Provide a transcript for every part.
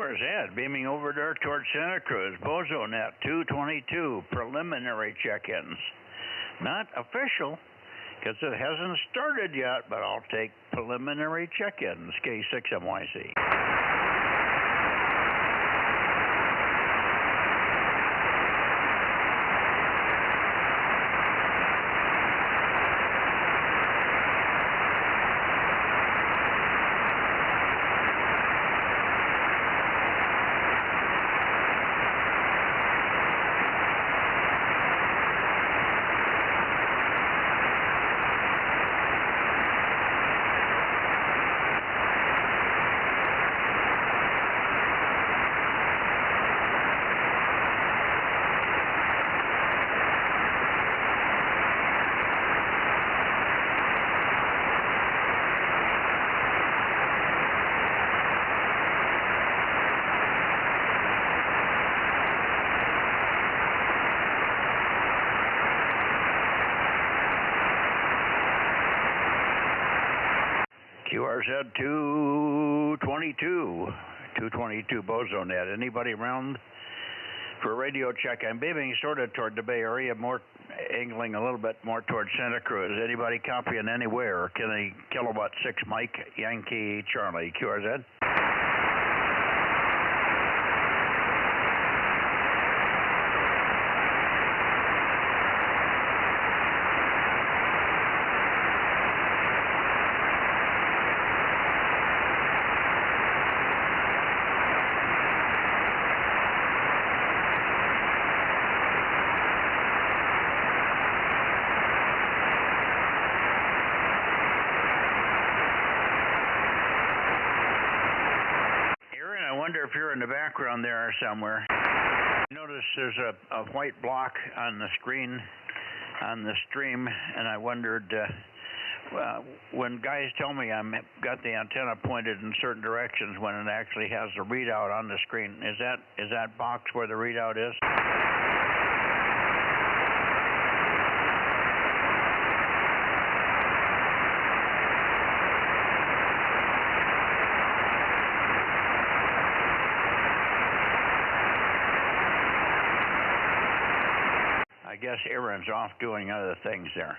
QRZ beaming over there towards Santa Cruz. Bozo Net 222 preliminary check-ins. Not official because it hasn't started yet, but I'll take preliminary check-ins. K6MYC. QRZ 222 Bozo Net. Anybody around for a radio check? I'm beaming sort of toward the Bay Area, more angling a little bit more toward Santa Cruz. Anybody copying anywhere? Can I kilowatt 6 Mike Yankee Charlie QRZ? I wonder if you're in the background there somewhere. Notice there's a white block on the screen on the stream, and I wondered when guys tell me I'm got the antenna pointed in certain directions when it actually has the readout on the screen. Is that box where the readout is? I guess Aaron's off doing other things there.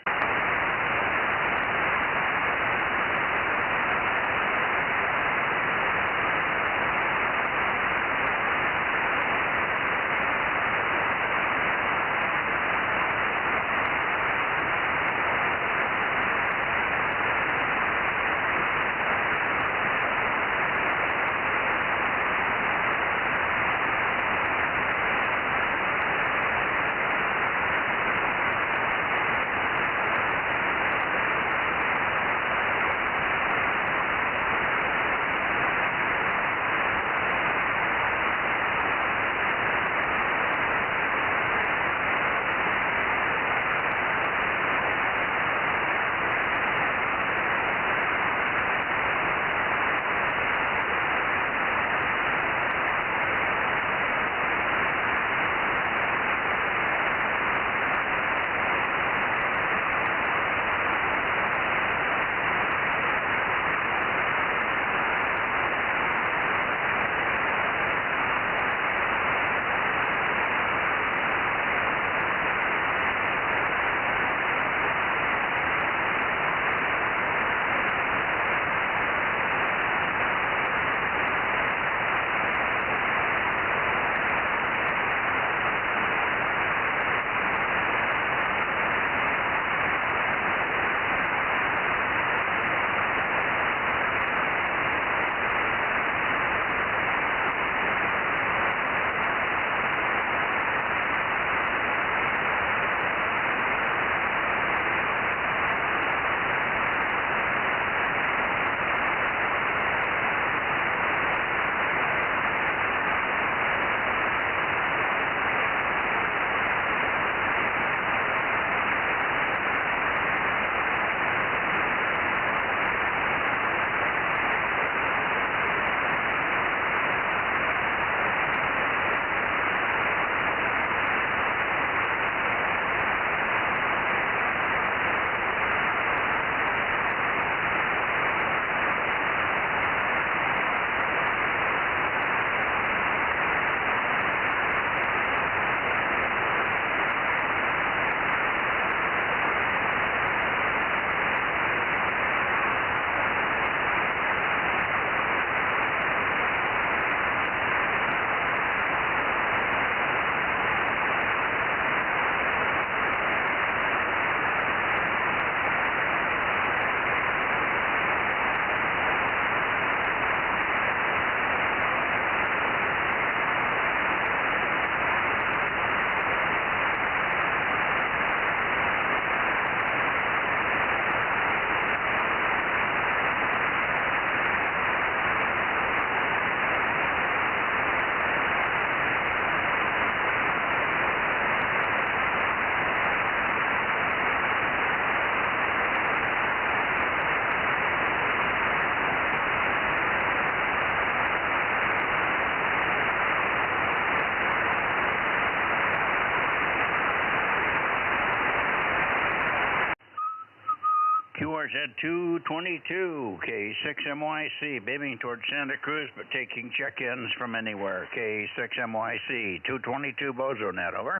QRZ 222, K6MYC, beaming towards Santa Cruz, but taking check-ins from anywhere. K6MYC, 222 Bozo Net, over.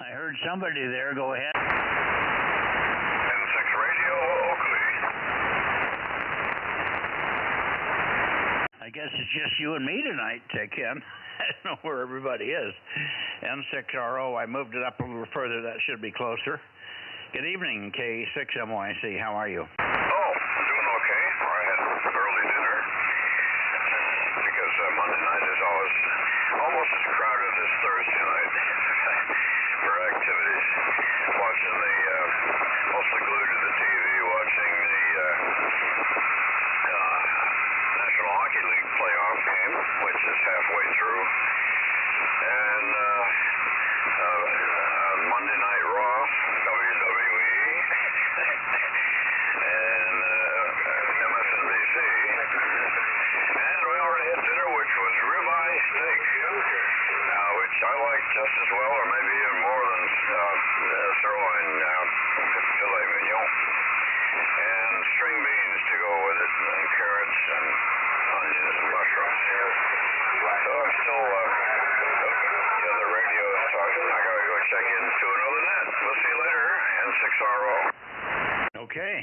I heard somebody there. Go ahead. N6 Radio, Oakley. I guess it's just you and me tonight, Ken. I don't know where everybody is. N6RO, I moved it up a little further. That should be closer. Good evening, K6MYC. How are you? Oh, I'm doing okay. I had early dinner because Monday night is always almost as crowded as Thursday night for activities. Watching mostly glued to the TV, watching the National Hockey League playoff game, which is halfway through, and Monday Night Raw, WWE, and MSNBC, and we already had dinner, which was ribeye steak, which I like just as well, or maybe even more than sirloin filet mignon, and string beans to go with it, and carrots and onions and mushrooms. So I'm still, the radio is talking. I gotta go check into another net. We'll see you later, N6RO. Okay.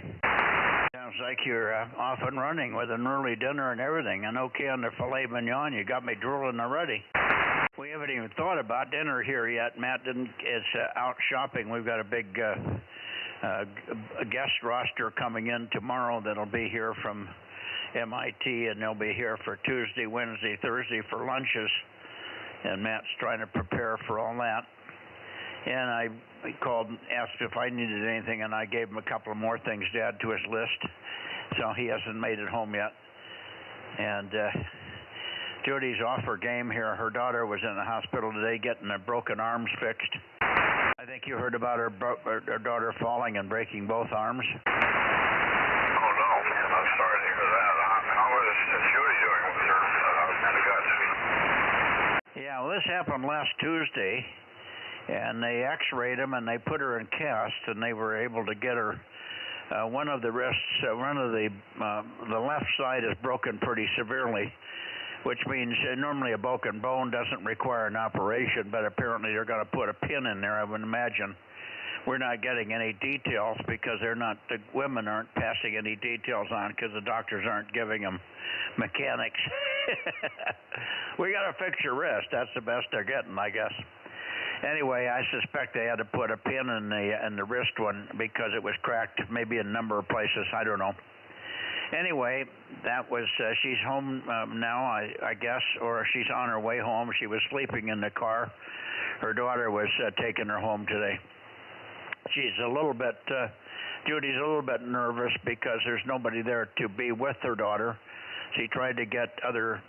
Sounds like you're off and running with an early dinner and everything. And okay on the filet mignon, you got me drooling already. We haven't even thought about dinner here yet. Matt is out shopping. We've got a big guest roster coming in tomorrow that'll be here from MIT, and they'll be here for Tuesday, Wednesday, Thursday for lunches. And Matt's trying to prepare for all that. And I called and asked if I needed anything, and I gave him a couple of more things to add to his list. So he hasn't made it home yet. And Judy's off her game here. Her daughter was in the hospital today getting her broken arms fixed. I think you heard about her daughter falling and breaking both arms. Oh, no. I'm sorry to hear that. How is Judy doing with her guts? Yeah, well, this happened last Tuesday, and they x-rayed him, and they put her in cast, and they were able to get her one of the wrists, one of the left side is broken pretty severely, which means normally a broken bone doesn't require an operation, but apparently they're going to put a pin in there, I would imagine. We're not getting any details because the women aren't passing any details on because the doctors aren't giving them mechanics. We got to fix your wrist. That's the best they're getting, I guess. Anyway, I suspect they had to put a pin in the wrist one because it was cracked maybe in a number of places. I don't know. Anyway, that was, she's home now, I guess, or she's on her way home. She was sleeping in the car. Her daughter was taking her home today. She's a little bit, Judy's a little bit nervous because there's nobody there to be with her daughter. She tried to get other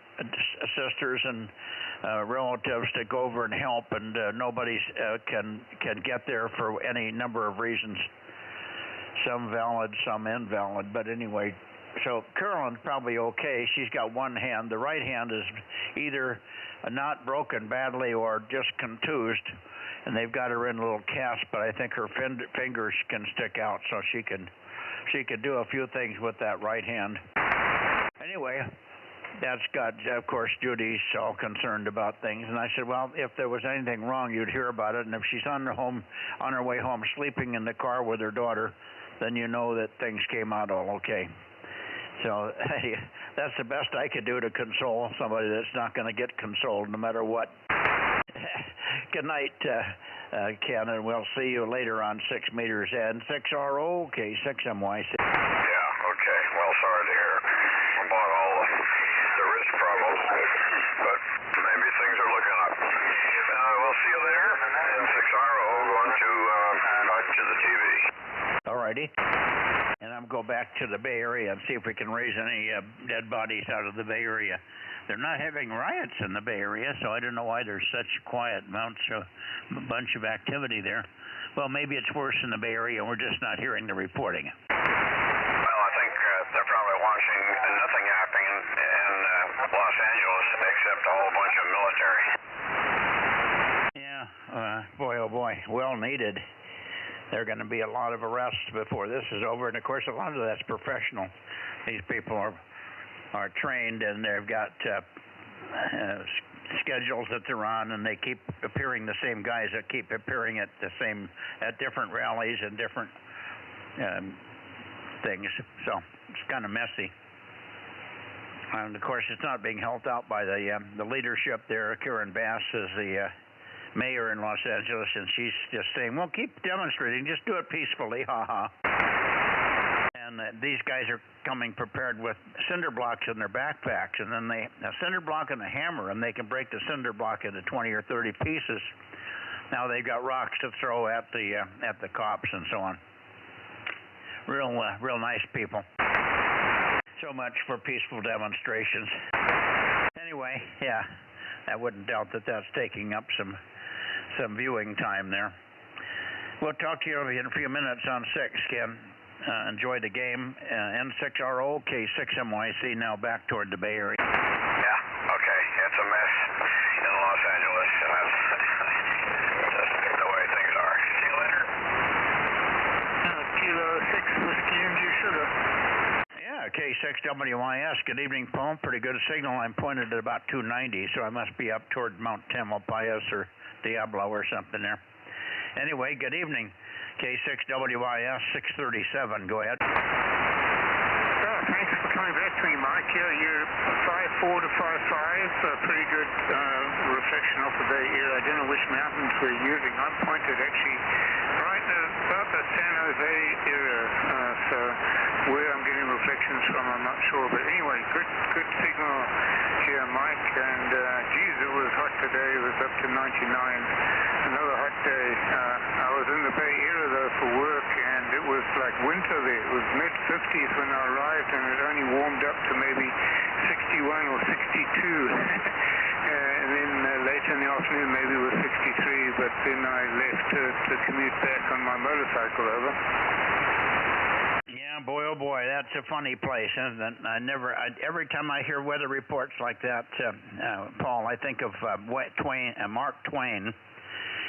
sisters and relatives to go over and help, and nobody can get there for any number of reasons. Some valid, some invalid, but anyway. So Carolyn's probably okay. She's got one hand. The right hand is either not broken badly or just contused, and they've got her in a little cast, but I think her fingers can stick out, so she can do a few things with that right hand. Anyway, that's got, of course, Judy's all concerned about things, and I said, well, if there was anything wrong, you'd hear about it, and if she's on her way home sleeping in the car with her daughter, then you know that things came out all okay. So that's the best I could do to console somebody that's not going to get consoled no matter what. Good night, Ken, and we'll see you later on 6 meters N6RO, K6MYC. Yeah, okay. Well, sorry to hear about all the wrist problems, but maybe things are looking up. We'll see you later. N6RO going to back to the TV. All righty. And I'm going back to the Bay Area and see if we can raise any dead bodies out of the Bay Area. They're not having riots in the Bay Area, so I don't know why there's such quiet bunch of activity there. Well, maybe it's worse in the Bay Area and we're just not hearing the reporting. Well, I think they're probably watching nothing happening in well needed. There are going to be a lot of arrests before this is over, and of course a lot of that's professional. These people are trained, and they've got schedules that they're on, and they keep appearing, the same guys that keep appearing at different rallies and different things. So it's kind of messy. And of course, it's not being helped out by the leadership there. Karen Bass is the mayor in Los Angeles, and she's just saying, well, keep demonstrating, just do it peacefully, ha-ha. And these guys are coming prepared with cinder blocks in their backpacks, and then a cinder block and a hammer, and they can break the cinder block into 20 or 30 pieces. Now they've got rocks to throw at the cops and so on. Real nice people. So much for peaceful demonstrations. Anyway, yeah, I wouldn't doubt that that's taking up some viewing time there. We'll talk to you in a few minutes on 6, Ken. Enjoy the game. N6RO, K6MYC, now back toward the Bay Area. Yeah, okay. It's a mess in Los Angeles. That's just the way things are. See you later. Kilo 6 Whiskey India Sugar. Yeah, K6WYS. Good evening, Paul. Pretty good signal. I'm pointed at about 290, so I must be up toward Mount Tamalpais or Diablo or something there. Anyway, good evening. K6WYS 637. Go ahead. Thanks for coming back to me, Mike. You're 5'4" to 5'5", pretty good reflection off the Bay Area. I don't know which mountains we're using. I'm pointed actually right about the San Jose area, so where I'm getting reflections from, I'm not sure. But anyway, good signal here, Mike. And geez, it was hot today. It was up to 99. Another hot day. I was in the Bay Area though for work, and it was like winter there. It was mid-50s when I arrived, and it only warmed up to maybe 61 or 62. And then later in the afternoon maybe it was 63, but then I left to commute back on my motorcycle over. Yeah, boy, oh boy, that's a funny place, isn't it? Every time I hear weather reports like that, Paul, I think of Mark Twain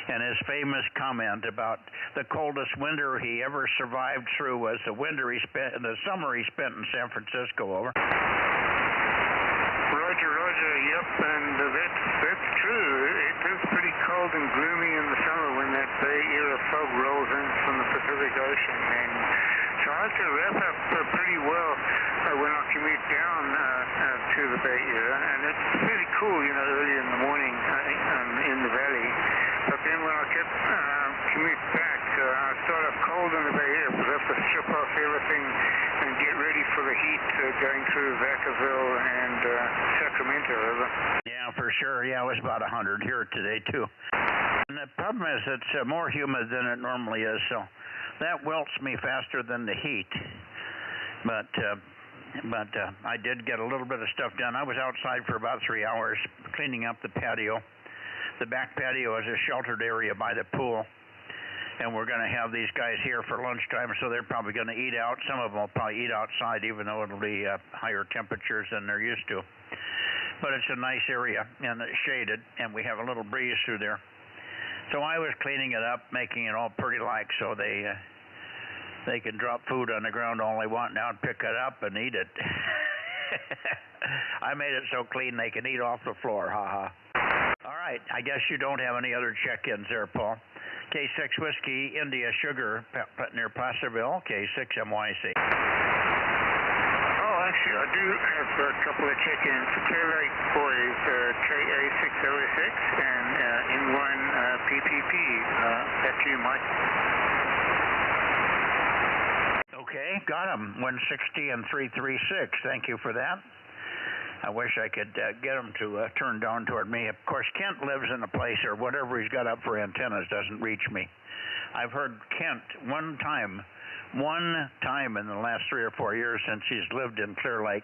and his famous comment about the coldest winter he ever survived through was the summer he spent in San Francisco. Over. Roger, yep, and that's true. It is pretty cold and gloomy in the summer when that Bay Area fog rolls in from the Pacific Ocean, and so I have to wrap up pretty well when I commute down to the Bay Area, and it's pretty cool, early in the morning in the valley. But then when I commute back, I start off cold in the Bay Area because I have to strip off everything and get ready for the heat going through Vacaville and Sacramento. Yeah, for sure. Yeah, it was about 100 here today, too. And the problem is it's more humid than it normally is, so that wilts me faster than the heat. But I did get a little bit of stuff done. I was outside for about 3 hours cleaning up the patio. The back patio is a sheltered area by the pool, and we're going to have these guys here for lunchtime, so they're probably going to eat out. Some of them will probably eat outside, even though it'll be higher temperatures than they're used to. But it's a nice area, and it's shaded, and we have a little breeze through there. So I was cleaning it up, making it all pretty-like, so they can drop food on the ground all they want now and pick it up and eat it. I made it so clean they can eat off the floor, ha-ha. All right, I guess you don't have any other check-ins there, Paul. K6 Whiskey, India Sugar, near Placerville, K6MYC. Oh, actually, I do have a couple of check-ins. Clear Lake Boys, KA606, and N1 PPP. Back to you, Mike. Okay, got them. 160 and 336. Thank you for that. I wish I could get them to turn down toward me. Of course, Kent lives in a place, or whatever he's got up for antennas doesn't reach me. I've heard Kent one time in the last 3 or 4 years since he's lived in Clear Lake.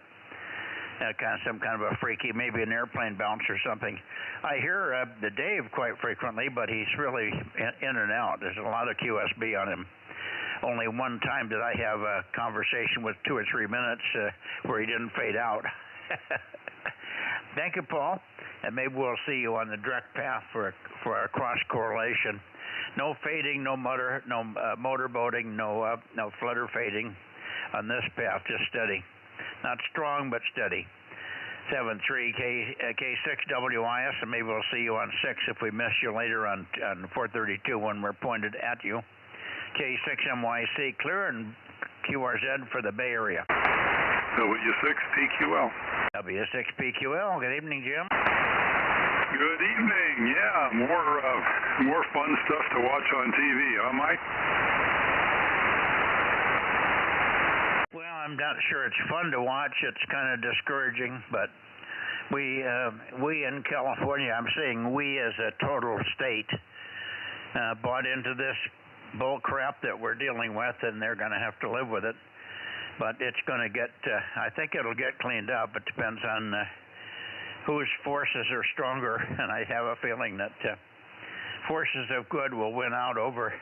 Some kind of a freaky, maybe an airplane bounce or something. I hear the Dave quite frequently, but he's really in and out. There's a lot of QSB on him. Only one time did I have a conversation with 2 or 3 minutes where he didn't fade out. Thank you, Paul, and maybe we'll see you on the direct path for a cross correlation. No fading, no motorboating, no flutter fading on this path, just steady. Not strong, but steady. 73 K6WIS, and maybe we'll see you on 6 if we miss you later on 432 when we're pointed at you. K6MYC, clear, and QRZ for the Bay Area. W6PQL. W6PQL, good evening, Jim. Good evening. Yeah, more fun stuff to watch on TV, huh, Mike? Well, I'm not sure it's fun to watch. It's kind of discouraging, but we in California, I'm saying we as a total state, bought into this bull crap that we're dealing with, and they're going to have to live with it. But it's going to get, I think it'll get cleaned up. It depends on whose forces are stronger, and I have a feeling that forces of good will win out over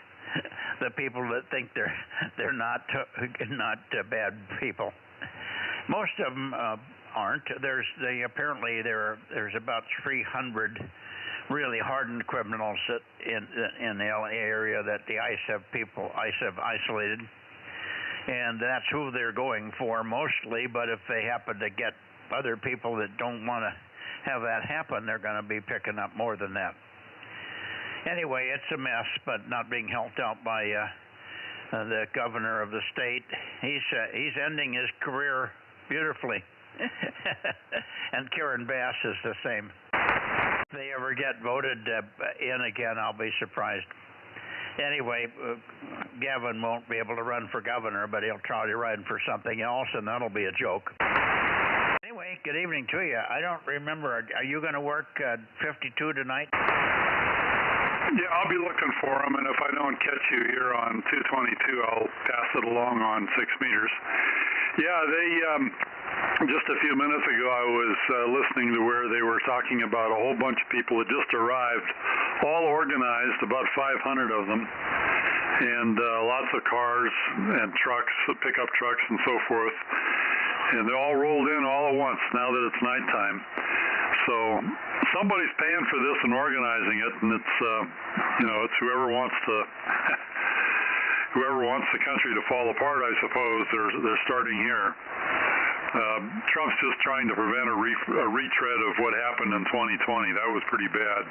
the people that think they're not bad people. Most of them aren't. There's about 300 really hardened criminals that in the LA area that the ICE have isolated, and that's who they're going for mostly. But if they happen to get other people that don't want to have that happen, they're going to be picking up more than that. Anyway, it's a mess, but not being helped out by the governor of the state. He's ending his career beautifully, and Karen Bass is the same. If they ever get voted in again, I'll be surprised. Anyway, Gavin won't be able to run for governor, but he'll try to run for something else, and that'll be a joke. Anyway, good evening to you. I don't remember. Are you going to work 52 tonight? Yeah, I'll be looking for them, and if I don't catch you here on 222, I'll pass it along on 6 meters. Yeah, they, just a few minutes ago, I was listening to where they were talking about a whole bunch of people that just arrived, all organized, about 500 of them, and lots of cars and trucks, pickup trucks and so forth, and they all rolled in all at once now that it's nighttime. So somebody's paying for this and organizing it, and it's it's whoever wants the country to fall apart, I suppose. They're starting here. Trump's just trying to prevent a retread of what happened in 2020. That was pretty bad,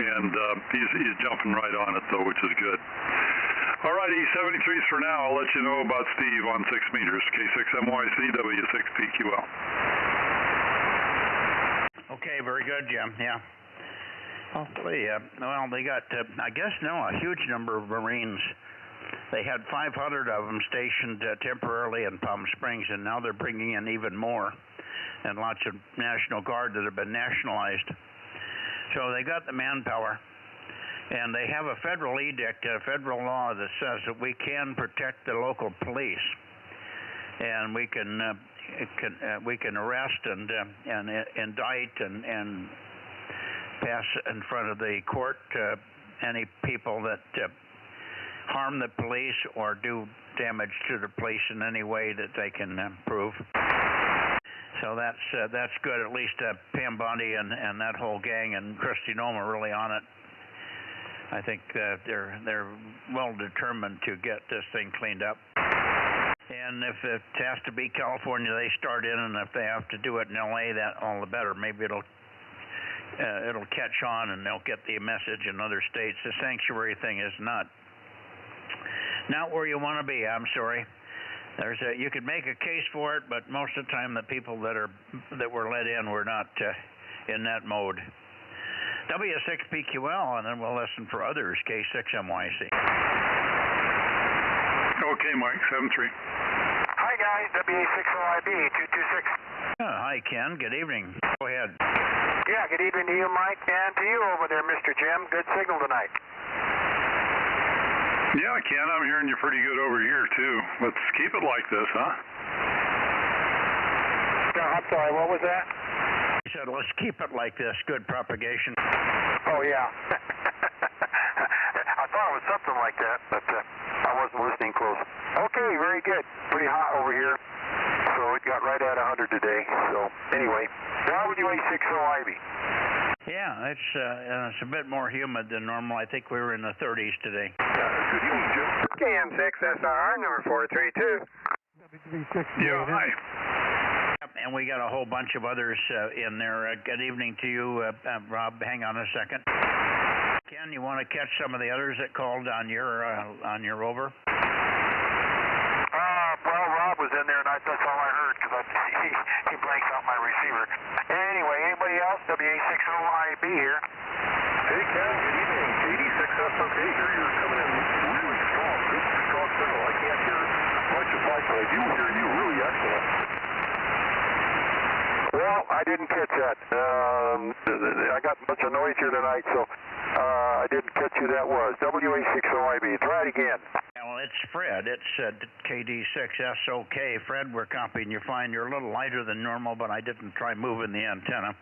and he's jumping right on it though, which is good. All right, E73s for now. I'll let you know about Steve on 6 meters. K6MYC W6PQL. Okay, very good, Jim. Yeah. Hopefully, well, they got, I guess now, a huge number of Marines. They had 500 of them stationed temporarily in Palm Springs, and now they're bringing in even more, and lots of National Guard that have been nationalized. So they got the manpower, and they have a federal edict, a federal law that says that we can protect the local police, and we can arrest and indict and pass in front of the court any people that harm the police or do damage to the police in any way that they can prove. So that's good. At least Pam Bondi and that whole gang and Kristi Noem are really on it. I think they're well determined to get this thing cleaned up. And if it has to be California, they start in, and if they have to do it in LA, that all the better. Maybe it'll catch on, and they'll get the message in other states. The sanctuary thing is not where you want to be. I'm sorry. You could make a case for it, but most of the time the people that were let in were not in that mode. W6PQL, and then we'll listen for others. K6MYC. Okay, Mike, 73. Hi, guys. W6OIB 226. Hi, Ken. Good evening. Go ahead. Yeah, good evening to you, Mike, and to you over there, Mr. Jim. Good signal tonight. Yeah, Ken, I'm hearing you pretty good over here, too. Let's keep it like this, huh? I'm sorry, what was that? He said, let's keep it like this. Good propagation. Oh, yeah. I thought it was something like that, but I wasn't listening close. Okay, very good. Pretty hot over here, so it got right at 100 today. So, anyway, W6OIB. Yeah, it's a bit more humid than normal. I think we were in the 30s today. Good evening, Jim. KM6SR, number 432. Yeah, hi. Yep, and we got a whole bunch of others in there. Good evening to you, Rob. Hang on a second. Ken, you want to catch some of the others that called on your rover? Well, Rob was in there, and that's all I heard, because he blanked out my receiver. Anyway, anybody else? WA60IB here. Hey, Ken, good evening. 86SOK here. You're coming in really strong. Super strong signal. I can't hear much of Mike, but I do hear you really excellent. Well, I didn't catch that. I got a bunch of noise here tonight, so I didn't catch who that was. WA60IB. Try it again. Well, it's Fred. It's KD6SOK. Fred, we're copying you fine. You're a little lighter than normal, but I didn't try moving the antenna.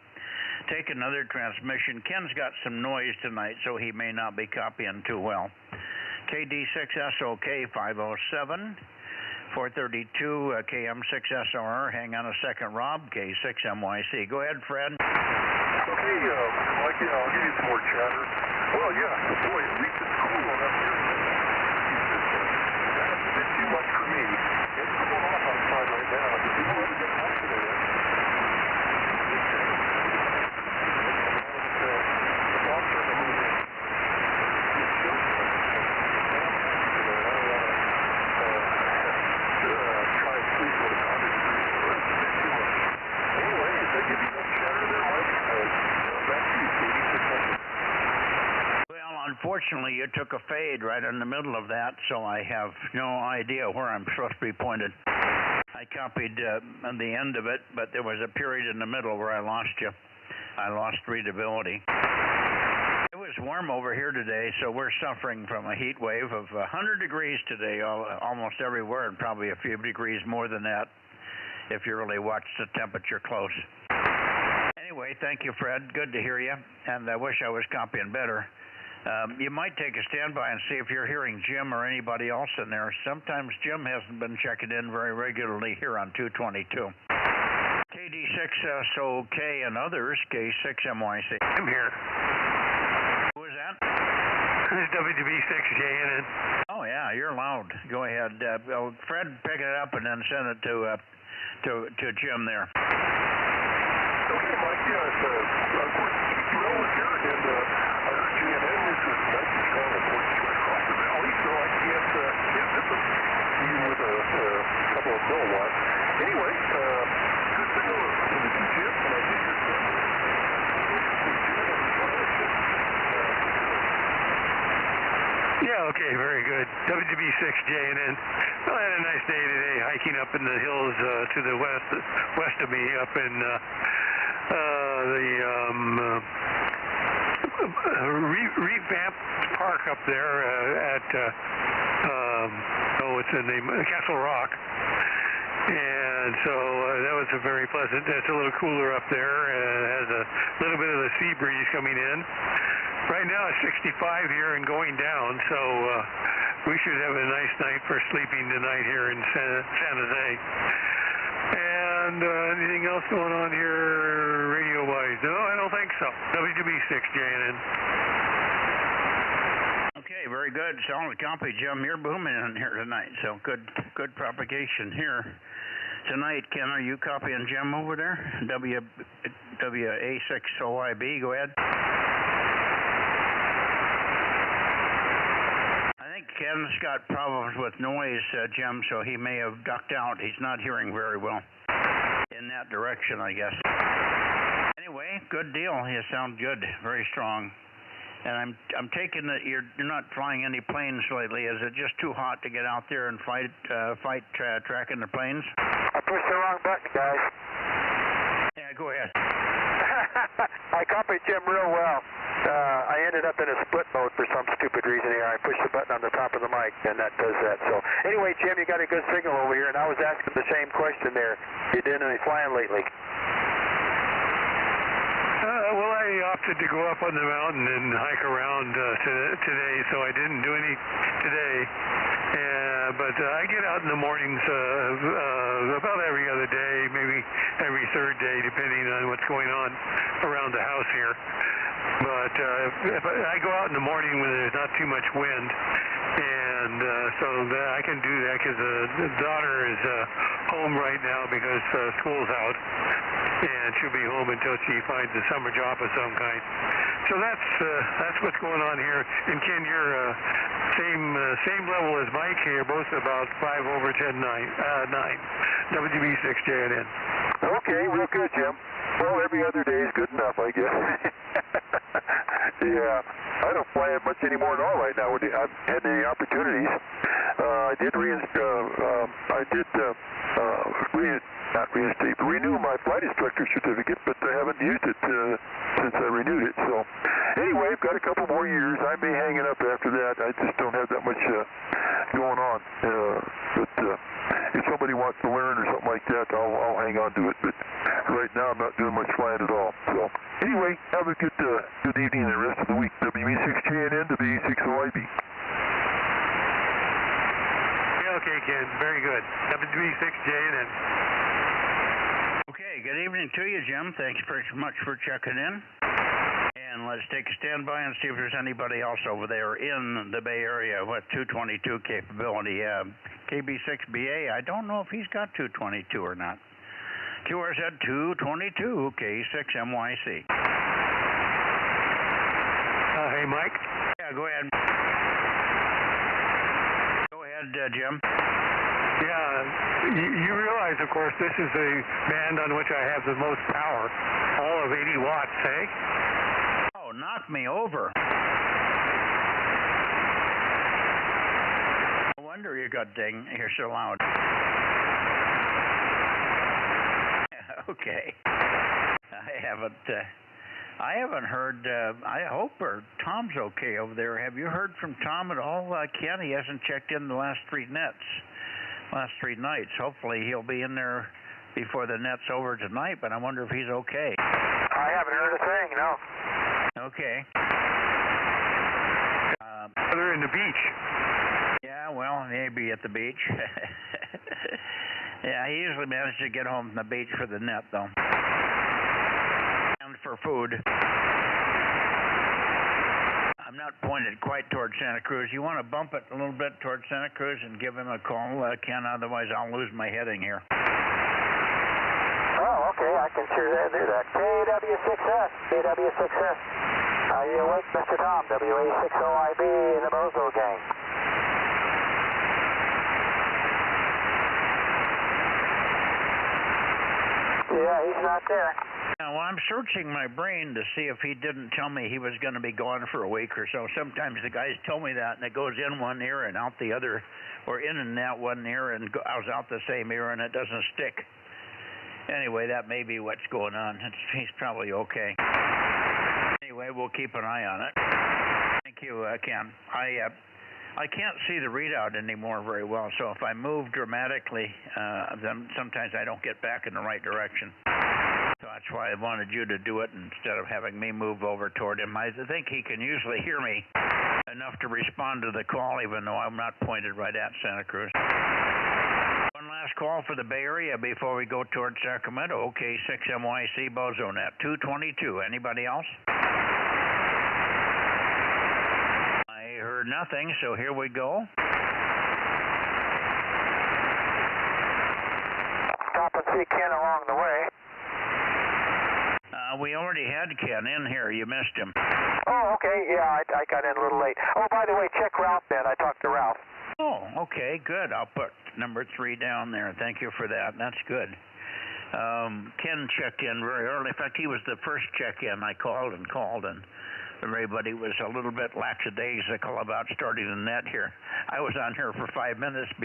Take another transmission. Ken's got some noise tonight, so he may not be copying too well. KD6SOK 507. 432 KM6SR. Hang on a second, Rob. K6MYC. Go ahead, Fred. Okay, Mike, I'll give you some more chatter. Well, yeah, boy, at least it's cool enough here. That's a bit too much for me. It's cool off outside right now. But you know, it's been hot today. Unfortunately, you took a fade right in the middle of that, so I have no idea where I'm supposed to be pointed. I copied on the end of it, but there was a period in the middle where I lost you. I lost readability. It was warm over here today, so we're suffering from a heat wave of 100 degrees today, almost everywhere, and probably a few degrees more than that if you really watch the temperature close. Anyway, thank you, Fred. Good to hear you, and I wish I was copying better. You might take a standby and see if you're hearing Jim or anybody else in there. Sometimes Jim hasn't been checking in very regularly here on 222. KD6SOK and others, K6MYC. I'm here. Who is that? This is WB6JNN. Oh, yeah, you're loud. Go ahead. Fred, pick it up and then send it to Jim there. Okay, Mike, yeah, it's over here, and I heard JNN is nice and strong, of course, across the valley, so I can't miss them, even with a couple of milliwatts. Anyway, good signal from the two chips, and I think you're Yeah, okay, very good. WB6JNN. Well, I had a nice day today hiking up in the hills to the west of me up in revamped park up there at what's the name? Castle Rock. And so that was a very pleasant. It's a little cooler up there. It has a little bit of the sea breeze coming in. Right now it's 65 here and going down, so we should have a nice night for sleeping tonight here in San Jose. And anything else going on here radio-wise? No, I don't think so. WB6JNN. Okay, very good. Solid copy, Jim. You're booming in here tonight, so good propagation here. Tonight, Ken, are you copying Jim over there? WA6OIB, go ahead. I think Ken's got problems with noise, Jim, so he may have ducked out. He's not hearing very well in that direction, I guess. Anyway, good deal. You sound good, very strong. And I'm taking that you're not flying any planes lately. Is it just too hot to get out there and fight tracking the planes? I pushed the wrong button, guys. Yeah, go ahead. I copied Jim real well. I ended up in a split mode for some stupid reason here. I pushed the button on the top of the mic, and that does that. So anyway, Jim, you got a good signal over here, and I was asking the same question there. You doing any flying lately? Well, I opted to go up on the mountain and hike around today, so I didn't do any today. But I get out in the mornings about every other day, maybe every third day, depending on what's going on around the house here. But if I go out in the morning when there's not too much wind, and so that I can do that because the daughter is home right now because school's out, and she'll be home until she finds a summer job of some kind. So that's what's going on here. And Ken, you're same level as Mike here, both about 5 over 10 9 WB6 JNN. Okay, real good, Jim. Well, every other day is good enough, I guess. Yeah, I don't fly it much anymore at all right now. I haven't had any opportunities. I did renew my flight instructor certificate, but I haven't used it since I renewed it. So, anyway, I've got a couple more years. I may hang it up after that. I just don't have that much going on. But if somebody wants to learn or something like that, I'll hang on to it. But right now, I'm not doing much flying at all. So, anyway, have a good evening and the rest of the week. WB6JNN, WA6OIB. Okay, Ken, very good. WB6JNN. Okay, good evening to you, Jim. Thanks very much for checking in. And let's take a standby and see if there's anybody else over there in the Bay Area with 222 capability. KB6BA, I don't know if he's got 222 or not. QRZ 222, K6MYC. Hey, Mike? Yeah, go ahead. Go ahead, Jim. Yeah, you realize, of course, this is the band on which I have the most power, all of 80 watts, eh? Oh, knock me over. No wonder you got ding. You're so loud. Okay. I haven't heard, I hope Tom's okay over there. Have you heard from Tom at all, Ken? He hasn't checked in the last three nights. Hopefully he'll be in there before the net's over tonight, but I wonder if he's okay. I haven't heard a thing, no. Okay. They're in the beach. Yeah, well, maybe at the beach. Yeah, he usually manages to get home from the beach for the net, though. And for food. I'm not pointed quite towards Santa Cruz. You want to bump it a little bit towards Santa Cruz and give him a call, Ken, otherwise I'll lose my heading here. Oh, okay, I can sure do that. KW6S, KW6S. Are you awake, Mr. Tom? WA6OIB in the Bozo gang. Yeah, he's not there. Now, well, I'm searching my brain to see if he didn't tell me he was going to be gone for a week or so. Sometimes the guys tell me that, and it goes in one ear and out the other, or in and out one ear and goes out the same ear, and it doesn't stick. Anyway, that may be what's going on. He's probably okay. Anyway, we'll keep an eye on it. Thank you, Ken. I can't see the readout anymore very well, so if I move dramatically, then sometimes I don't get back in the right direction. So that's why I wanted you to do it instead of having me move over toward him. I think he can usually hear me enough to respond to the call, even though I'm not pointed right at Santa Cruz. One last call for the Bay Area before we go toward Sacramento. Okay, 6MYC Bozo Net 222. Anybody else? I heard nothing, so here we go. Stop and see Ken along the way. We already had Ken in here. You missed him. Oh, okay. Yeah, I got in a little late. Oh, by the way, check Ralph then. I talked to Ralph. Oh, okay, good. I'll put number 3 down there. Thank you for that. That's good. Ken checked in very early. In fact, he was the first check-in. I called, and everybody was a little bit lackadaisical about starting the net here. I was on here for 5 minutes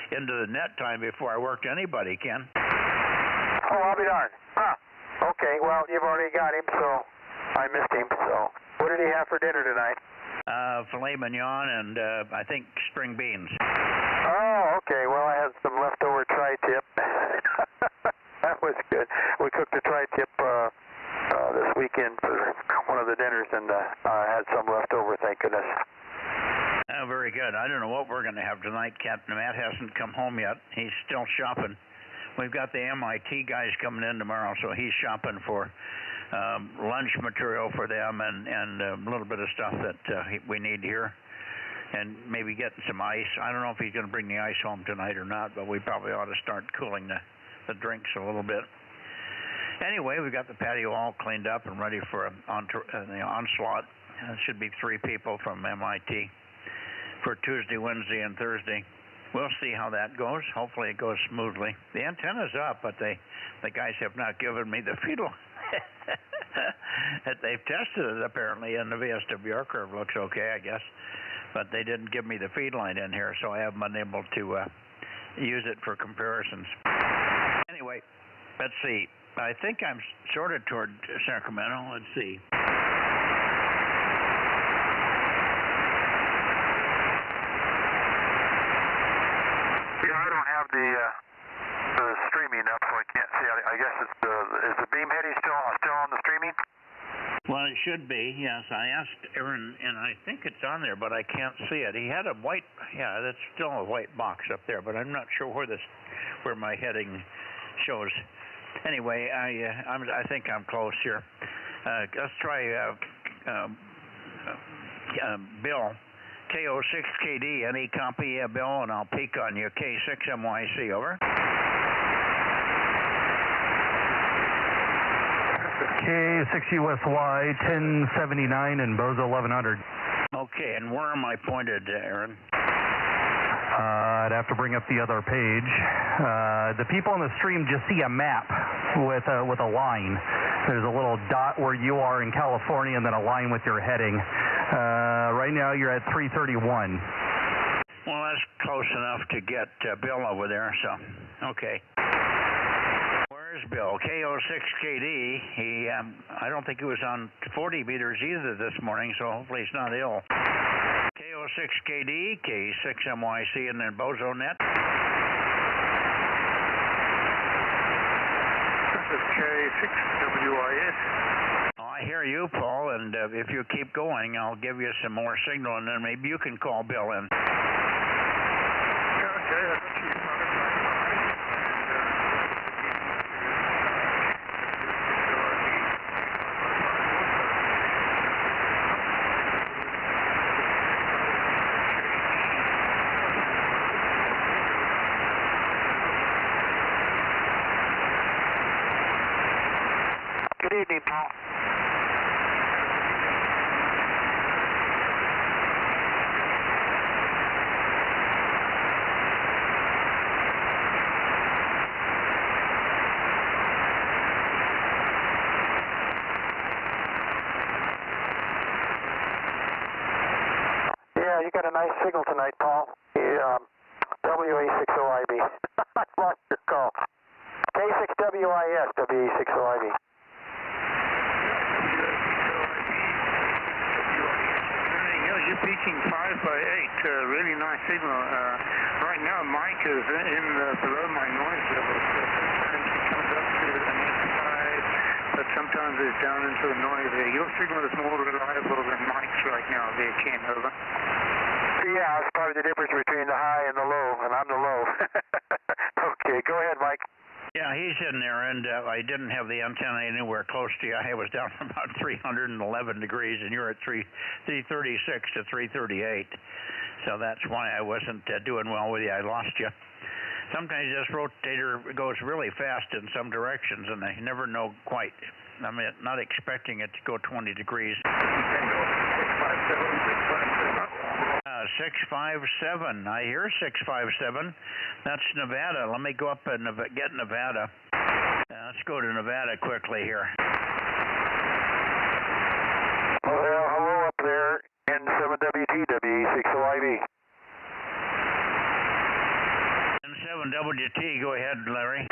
into the net time before I worked anybody, Ken. Oh, I'll be darned. Huh. Okay, well, you've already got him, so I missed him. So what did he have for dinner tonight? Filet mignon and I think spring beans. Oh, okay. Well, I had some leftover tri-tip. That was good. We cooked a tri-tip this weekend for one of the dinners, and I had some left over, thank goodness. Oh, very good. I don't know what we're going to have tonight. Captain Matt hasn't come home yet. He's still shopping. We've got the MIT guys coming in tomorrow, so he's shopping for lunch material for them and a little bit of stuff that we need here. And maybe getting some ice. I don't know if he's going to bring the ice home tonight or not, but we probably ought to start cooling the drinks a little bit. Anyway, we got the patio all cleaned up and ready for an onslaught. It should be 3 people from MIT for Tuesday, Wednesday, and Thursday. We'll see how that goes. Hopefully it goes smoothly. The antenna's up, but the guys have not given me the feed line. They've tested it apparently, and the VSWR curve looks okay, I guess. But they didn't give me the feed line in here, so I haven't been able to use it for comparisons. Anyway, let's see. I think I'm sort of toward Sacramento. Let's see. Yeah, I don't have the streaming up, so I can't see. I guess it's is the beam heading still on the streaming? Well, it should be, yes. I asked Aaron, and I think it's on there, but I can't see it. He had a white, yeah, that's still a white box up there, but I'm not sure where my heading shows. Anyway, I think I'm close here. Let's try Bill, KO6KD, any copy, Bill, and I'll peek on you, K6MYC, over. K6USY 1079 and Bozo 1100. Okay, and where am I pointed, Aaron? I'd have to bring up the other page. The people on the stream just see a map with a line. There's a little dot where you are in California and then a line with your heading. Right now you're at 331. Well, that's close enough to get Bill over there, so, okay. Where's Bill? KO6KD. I don't think he was on 40 meters either this morning, so hopefully he's not ill. KO6KD, K6MYC, and then Bozo Net. This is K6WIS. Oh, I hear you, Paul, and if you keep going, I'll give you some more signal, and then maybe you can call Bill in. Okay, Good evening, Paul. Yeah, you got a nice signal tonight, Paul. WA60IB. I lost your call. K6WIS, WA60IB. You're peaking 5/8. Really nice signal. Right now, Mike is in below my noise level. Sometimes he comes up to an 85, but sometimes it's down into the noise there. Your signal is more reliable than Mike's right now there, Ken, over. Yeah, that's probably the difference between the high and the low, and I'm the low. Okay, go ahead, Mike. Yeah, he's in there, and I didn't have the antenna anywhere close to you. I was down about 311 degrees, and you're at 336 to 338. So that's why I wasn't doing well with you. I lost you. Sometimes this rotator goes really fast in some directions, and I never know quite. I mean, not expecting it to go 20 degrees. 657. I hear 657. That's Nevada. Let me go up and get Nevada. Let's go to Nevada quickly here. Well, hello up there, N7WTW6OIB. N7WT, go ahead, Larry.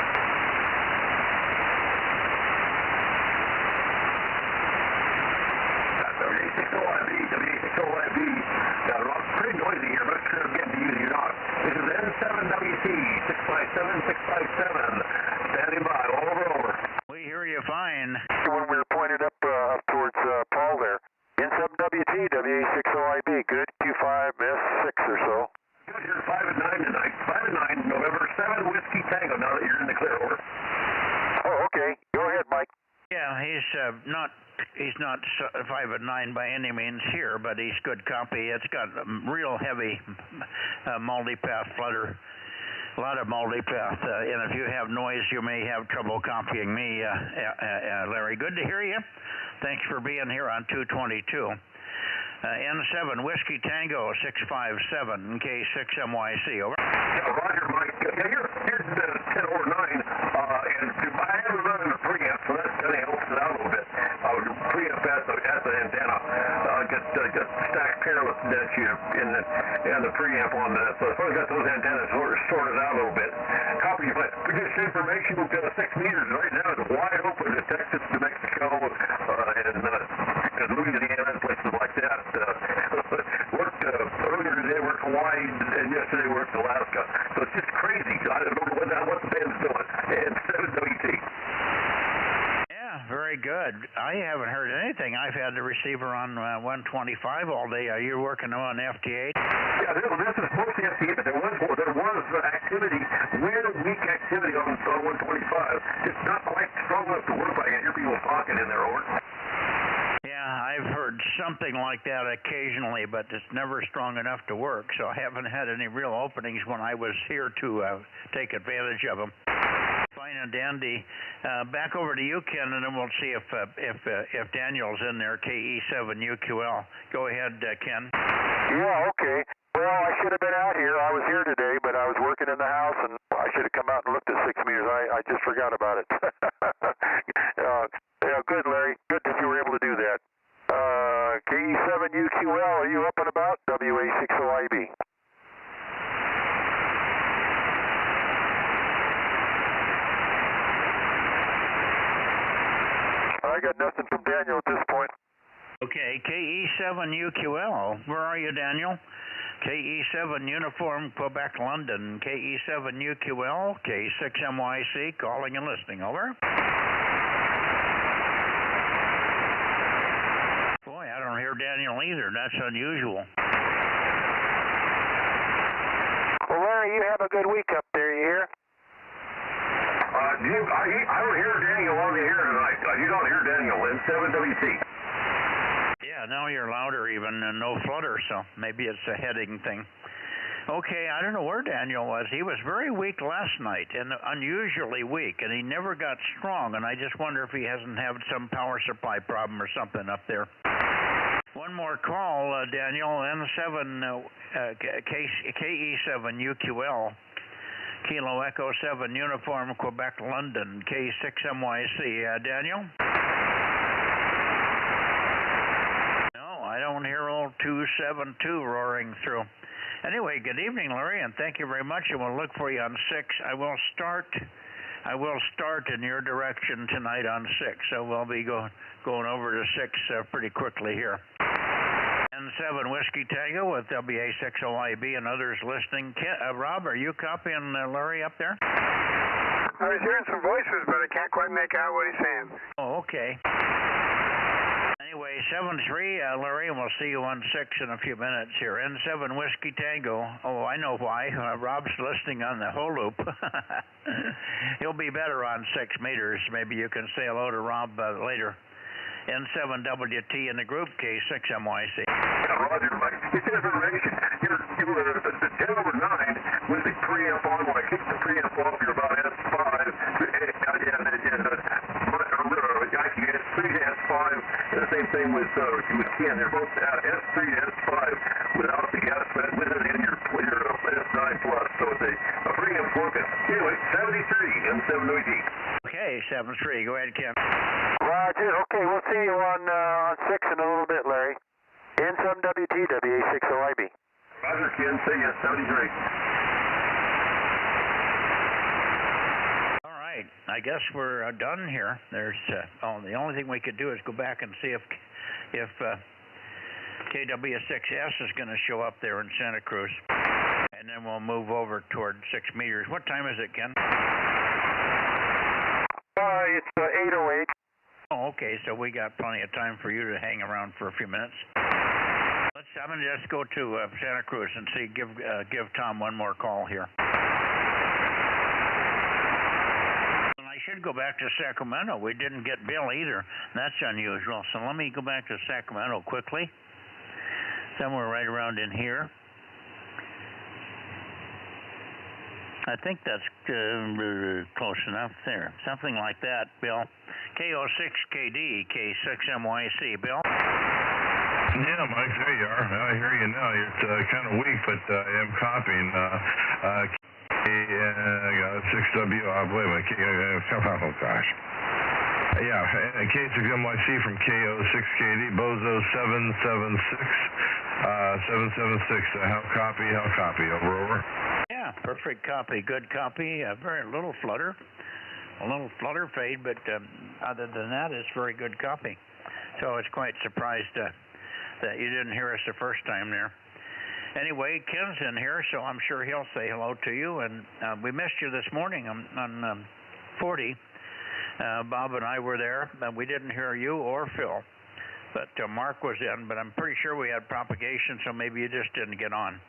W6OIB. Got a lot pretty noisy here, but I'm getting to use you not. This is N7WT 657. Standing by, over. We hear you fine. When we were pointed up towards Paul there. N7WT, WA60IB, good, Q5S6 or so. Good, you're 5 and 9 tonight. 5 and 9, November 7, Whiskey Tango, now that you're in the clear, over. he's not 5'9" by any means here, but he's good copy. It's got real heavy multipath flutter. A lot of multipath, and if you have noise, you may have trouble copying me, Larry. Good to hear you. Thanks for being here on 222. N7 Whiskey Tango 657 K6MYC. Over. Yeah, Roger, Mike. Yeah, here's 10 over 9, and I haven't run the preamp, so that kind of helps it out a little bit. Preamp at the antenna. Got stacked parallel nets and the preamp on that. So as far as got those antennas sorted out a little bit. Copy, but just information, we've got 6 meters right now. It's wide open to Texas, New Mexico, and Louisiana, and places like that. Worked earlier today, worked Hawaii, and yesterday worked Alaska. So it's just crazy. I don't know what the band's doing. And 7WT. Yeah, very good. I haven't heard anything. I've had the receiver on 125 all day. Are you working on FT8? Yeah, this is mostly FT8, but there was activity, weak activity on 125. Just not quite strong enough to work. I can hear people talking in there, over. Yeah, I've heard something like that occasionally, but it's never strong enough to work, so I haven't had any real openings when I was here to take advantage of them. Fine and dandy. Back over to you, Ken, and then we'll see if Daniel's in there, KE7UQL. Go ahead, Ken. Yeah, okay. Well, I should have been out here. I was here today, but I was working in the house, and I should have come out and looked at 6 meters. I just forgot about it. Yeah, good, Larry. Good that you were able to do that. KE7UQL, are you up and about? WA60IB. I got nothing from Daniel at this point. Okay, KE7UQL. Where are you, Daniel? KE7 Uniform Quebec London. KE7UQL, K6MYC, calling and listening. Over. Boy, I don't hear Daniel either. That's unusual. Well, Larry, you have a good week up there, you hear? I don't hear Daniel on the air tonight. You don't hear Daniel in 7WC. Yeah, now you're louder even, and no flutter, so maybe it's a heading thing. Okay, I don't know where Daniel was. He was very weak last night, and unusually weak, and he never got strong, and I just wonder if he hasn't had some power supply problem or something up there. One more call, Daniel, N7, KE7UQL. Kilo Echo 7 Uniform Quebec London K6MYC. Daniel? No, I don't hear old 272 roaring through. Anyway, good evening, Larry, and thank you very much, and we'll look for you on 6. I will start in your direction tonight on 6, so we'll be going over to 6 pretty quickly here. N7 Whiskey Tango with WA60IB and others listening. Rob, are you copying Larry up there? I was hearing some voices, but I can't quite make out what he's saying. Oh, okay. Anyway, 7-3, Larry, and we'll see you on 6 in a few minutes here. N7 Whiskey Tango. Oh, I know why. Rob's listening on the whole loop. He'll be better on 6 meters. Maybe you can say hello to Rob later. N7WT in the group, K6MYC. Yeah, Roger, Mike. It's information. You were the 10 over 9 with the preamp on. When I kicked the preamp off, you're about S5. Actually, S3 to S5. And the same thing with Ken. They're both S3 to S5 without the S5 with it in your S9 plus. So it's a preamp working. Anyway, 73 N7OG. Okay, 7-3. Go ahead, Ken. Roger. Okay, we'll see you on 6 in a little bit, Larry. N7WT, WA60IB. Roger, Ken. See you. 73. All right. I guess we're done here. There's the only thing we could do is go back and see if KW6S is going to show up there in Santa Cruz, and then we'll move over toward 6 meters. What time is it, Ken? It's 8:08. Oh, okay. So we got plenty of time for you to hang around for a few minutes. I'm going to just go to Santa Cruz and see. Give Tom one more call here. And I should go back to Sacramento. We didn't get Bill either. That's unusual. So let me go back to Sacramento quickly. Somewhere right around in here. I think that's close enough there. Something like that, Bill. KO6KD, K6MYC. Bill? Yeah, Mike, there you are. I hear you now. It's kind of weak, but I am copying. K6W, wait a minute, oh gosh. Yeah, K6MYC from KO6KD, Bozo 776, 776. How copy, over. Yeah, perfect copy, good copy, very little flutter, a little flutter fade, but other than that, it's very good copy. So I was quite surprised that you didn't hear us the first time there. Anyway, Ken's in here, so I'm sure he'll say hello to you, and we missed you this morning on 40. Bob and I were there, and we didn't hear you or Phil, but Mark was in, but I'm pretty sure we had propagation, so maybe you just didn't get on.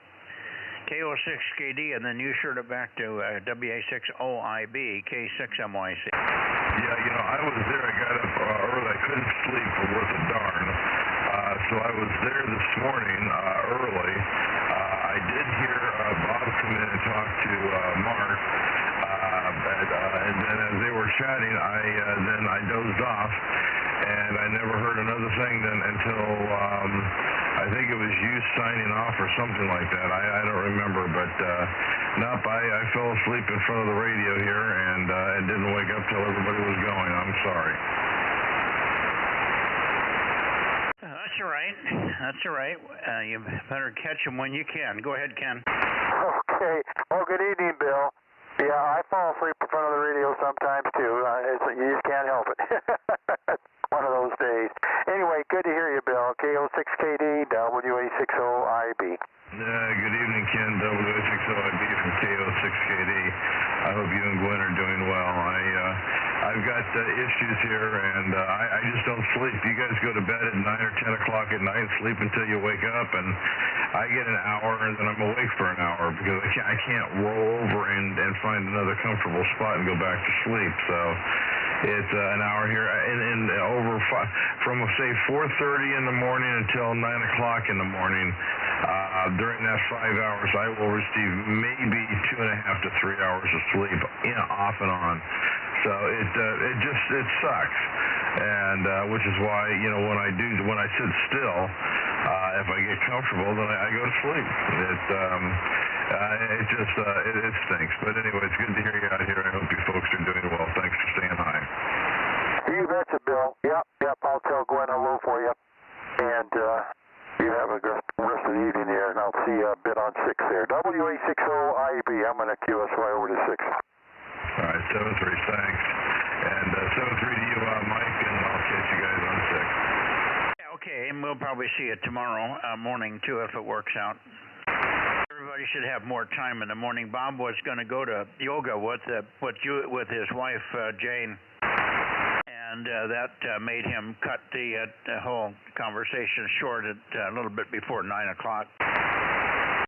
KO6KD, and then you shirted it back to WA6OIB, K6MYC. Yeah, I was there. I got up early. I couldn't sleep worth a darn. So I was there this morning early. I did hear Bob come in and talk to Mark, and then as they were chatting, I dozed off, and I never heard another thing then until I think it was you signing off or something like that. I don't remember, but nope, I fell asleep in front of the radio here and didn't wake up till everybody was going. I'm sorry. That's all right. That's all right. You better catch them when you can. Go ahead, Ken. Okay. Well, good evening, Bill. Yeah, I fall asleep in front of the radio sometimes, too. You just can't help it. One of those days. Anyway, good to hear you, Bill. KO6KD, WA60IB. Good evening, Ken. WA60IB from KO6KD. I hope you and Gwen are doing well. I've got issues here, and I just don't sleep. You guys go to bed at 9 or 10 o'clock at night, sleep until you wake up, and I get an hour, and then I'm awake for an hour because I can't roll over and find another comfortable spot and go back to sleep. So it's an hour here, and over from say 4:30 in the morning until 9 o'clock in the morning. During that 5 hours, I will receive maybe 2.5 to 3 hours of sleep, off and on. So it sucks, and which is why when I sit still, if I get comfortable, then I go to sleep. It stinks. But anyway, it's good to hear you out here. I hope you folks are doing well. Thanks for staying high. You betcha, Bill. Yep. I'll tell Gwen hello for you, and you have a good rest of the evening here, and I'll see you a bit on 6 there. WA60IB. I'm going to QSY over to 6. All right, 7-3, thanks. And 7-3 to you, Mike, and I'll catch you guys on 6. Yeah, okay, and we'll probably see you tomorrow morning, too, if it works out. Everybody should have more time in the morning. Bob was going to go to yoga with his wife, Jane, and that made him cut the whole conversation short at a little bit before 9 o'clock.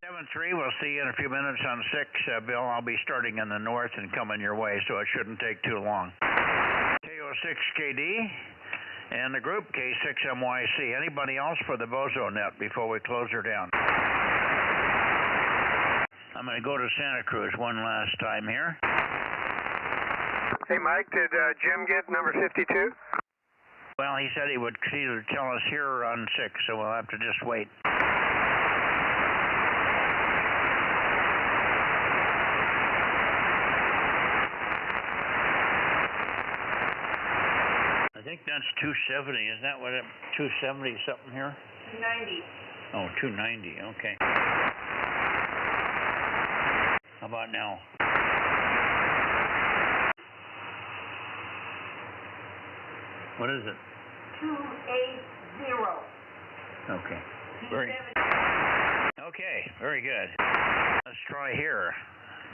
7-3, we'll see you in a few minutes on 6. Bill, I'll be starting in the north and coming your way, so it shouldn't take too long. KO6KD and the group K6MYC. Anybody else for the Bozo Net before we close her down? I'm going to go to Santa Cruz one last time here. Hey, Mike, did Jim get number 52? Well, he said he would either tell us here or on 6, so we'll have to just wait. I think that's 270. Is that what 270 something here? 290. Oh, 290. Okay. How about now? What is it? 280. Okay. Okay, very good. Let's try here.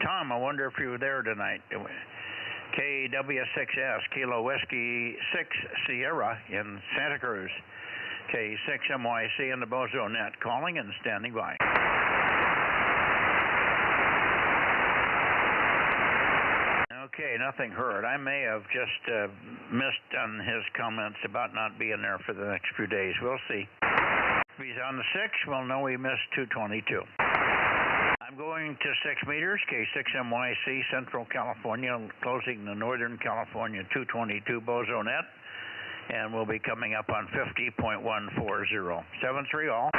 Tom, I wonder if you were there tonight. KW6S, Kilo Whiskey 6 Sierra in Santa Cruz. K6MYC in the Bozo Net, calling and standing by. Okay, nothing heard. I may have just missed on his comments about not being there for the next few days. We'll see. If he's on the 6, we'll know he missed 222. I'm going to 6 meters, K6MYC, Central California, closing the Northern California 222 Bozo Net, and we'll be coming up on 50.140. 7-3 all.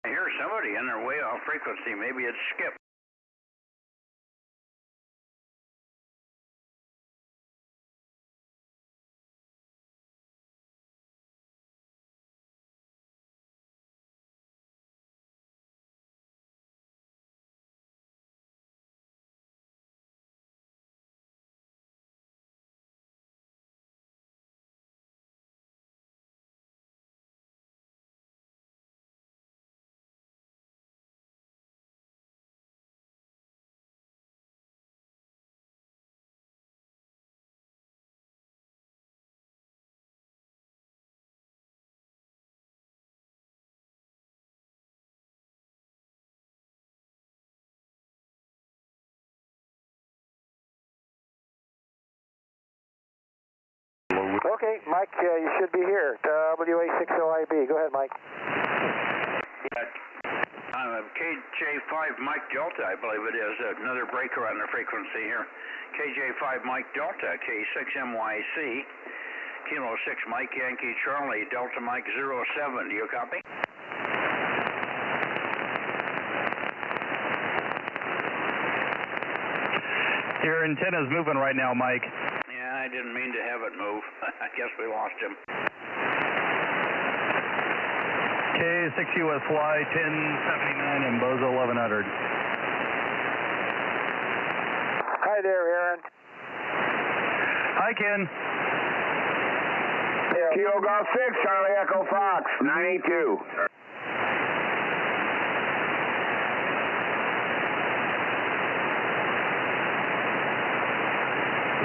I hear somebody in their way off frequency. Maybe it's Skip. Okay, Mike, you should be here. WA60IB. Go ahead, Mike. Yeah, KJ5 Mike Delta, I believe it is. Another breaker on the frequency here. KJ5 Mike Delta, K6MYC, Kilo 6 Mike Yankee Charlie, Delta Mike 07. Do you copy? Your antenna's moving right now, Mike. Yeah, I didn't mean to have it move. I guess we lost him. K6US Fly 1079 and Bozo 1100. Hi there, Aaron. Hi, Ken. Kilo Golf 6, Charlie Echo Fox, 982.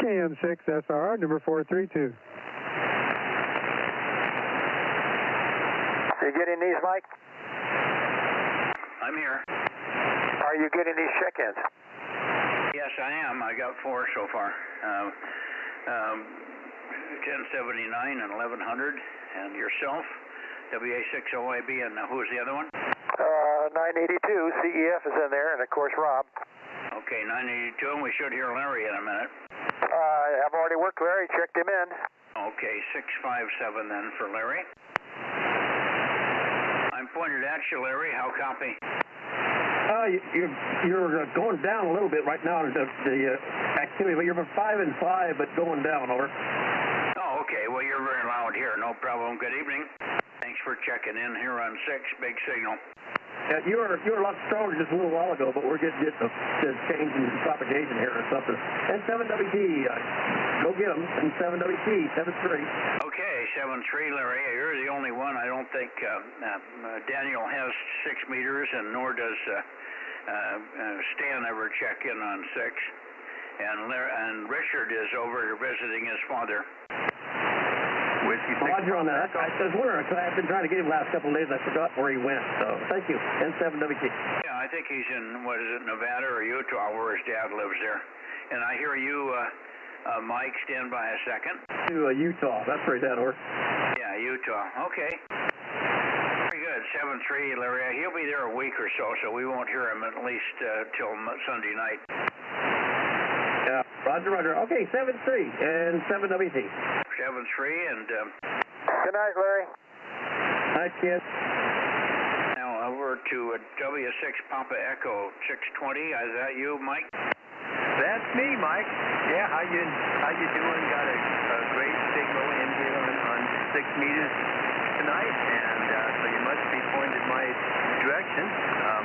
KM6SR, number 432. You getting these, Mike? I'm here. Are you getting these check-ins? Yes, I am. I got 4 so far. 1079 and 1100, and yourself, WA60IB, and who's the other one? 982, CEF is in there, and of course Rob. Okay, 982, and we should hear Larry in a minute. I've already worked Larry, checked him in. Okay, 657 then for Larry. I'm pointed at you, Larry. How copy? You're going down a little bit right now, the activity, but you're 5 and 5, but going down, over. Oh, okay. Well, you're very loud here. No problem. Good evening. Thanks for checking in here on 6. Big signal. Yeah, you were a lot stronger just a little while ago, but we're getting the change in propagation here or something. And 7WT, go get them. And 7WT, 7-3. Okay, 7-3, Larry. You're the only one. I don't think Daniel has 6 meters, and nor does Stan ever check in on 6. And Richard is over visiting his father. Roger on that. I was wondering, because I've been trying to get him the last couple of days. I forgot where he went. So thank you. N7WT. Yeah, I think he's in, what is it, Nevada or Utah, where his dad lives there. And I hear you, Mike, stand by a second. To Utah. That's where he's at, or? Yeah, Utah. Okay. Very good. 7-3, Larry. He'll be there a week or so, so we won't hear him at least till Sunday night. Yeah, Roger. Okay, 7-3 and 7WT. 7-3 and... Good night, Larry. Night, kid. Now over to W6 Papa Echo 620. Is that you, Mike? That's me, Mike. Yeah, how you doing? Got a great signal in here on 6 meters tonight, and so you must be pointed my direction.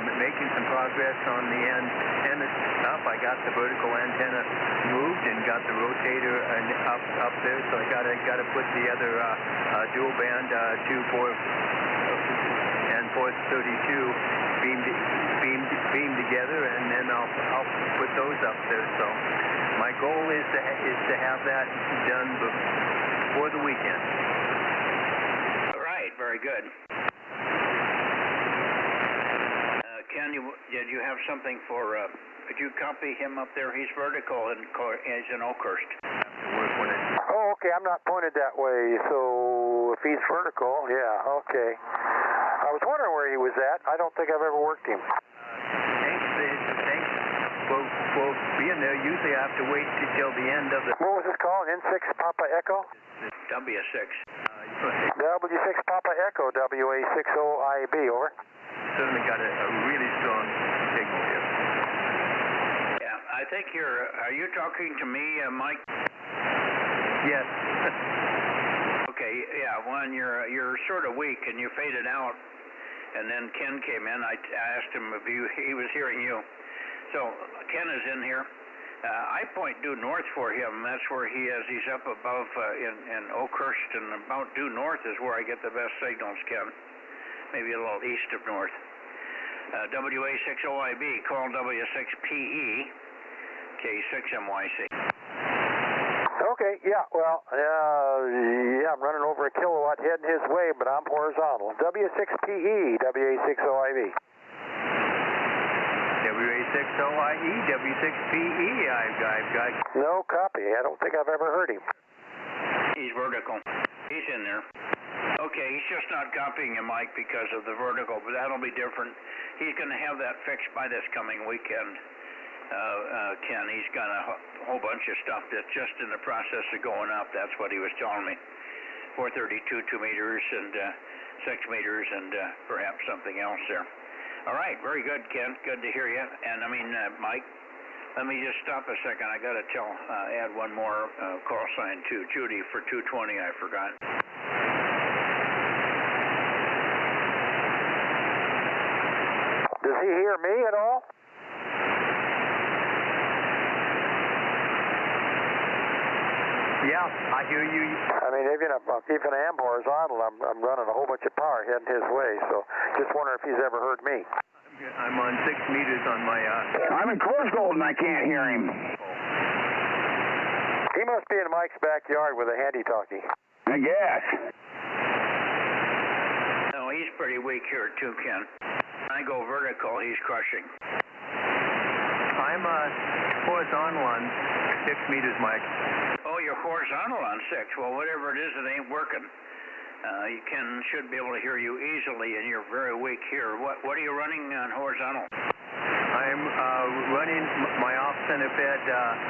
Making some progress on the antenna stuff. I got the vertical antenna moved and got the rotator up there, so I got to put the other dual band 24 and 432 beam together, and then I'll put those up there. So my goal is to have that done before the weekend. All right, very good. Ken, did you have something for? Could you copy him up there? He's vertical and he's in Oakhurst. Oh, okay. I'm not pointed that way, so if he's vertical, yeah, okay. I was wondering where he was at. I don't think I've ever worked him. Thanks. For being there, usually I have to wait till the end of the... What was this called? N6 Papa Echo? W6. W6 Papa Echo, WA60IB, over. Certainly got a really strong signal here. Yeah, I think are you talking to me, Mike? Yes. Okay, yeah, when you're sort of weak and you faded out, and then Ken came in, I asked him if he was hearing you. So Ken is in here. I point due north for him. That's where he is. He's up above in Oakhurst, and about due north is where I get the best signals, Ken. Maybe a little east of north. WA60IB, call W6PE, K6MYC. Okay, yeah, well, yeah, I'm running over a kilowatt heading his way, but I'm horizontal. W6PE, WA60IB. WA60IE, W6PE, I've got... No copy. I don't think I've ever heard him. He's vertical. He's in there. Okay, he's just not copying you, Mike, because of the vertical, but that'll be different. He's going to have that fixed by this coming weekend, Ken. He's got a whole bunch of stuff that's just in the process of going up. That's what he was telling me. 432, 2 meters, and 6 meters, and perhaps something else there. All right, very good, Ken. Good to hear you. And, Mike, let me just stop a second. I got to add one more call sign to Judy for 220. I forgot. Does he hear me at all? Yeah, I hear you. I mean, even I am horizontal, I'm running a whole bunch of power heading his way, so just wonder if he's ever heard me. I'm on 6 meters on my... I'm in Corsgold and I can't hear him. He must be in Mike's backyard with a handy-talkie. I guess. No, he's pretty weak here too, Ken. I go vertical, he's crushing. I'm horizontal on 6 meters, Mike. Oh, you're horizontal on 6. Well, whatever it is, it ain't working. Should be able to hear you easily, and you're very weak here. What are you running on horizontal? I'm running my off-center fed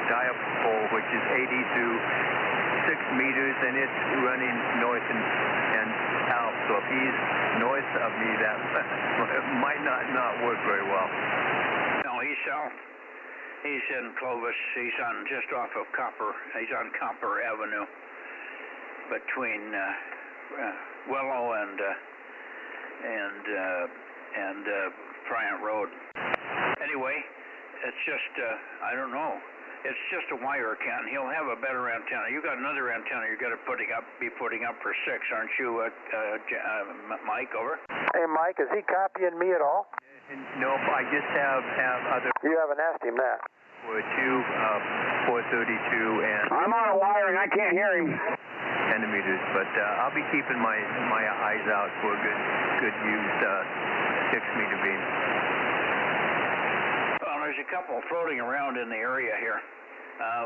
dipole, which is 80 to 6 meters, and it's running north and south. So if he's north of me, that might not work very well. No, he's south. He's in Clovis. He's on just off of Copper. He's on Copper Avenue between Willow and Bryant Road. Anyway, it's just I don't know. It's just a wire, Ken. He'll have a better antenna. You got another antenna you're going to be putting up for 6, aren't you, Mike? Over. Hey, Mike, is he copying me at all? Nope, I just have other... You haven't asked him that. 432 and... I'm on a wire and I can't hear him. Centimeters, but I'll be keeping my eyes out for a good used 6-meter beam. Well, there's a couple floating around in the area here.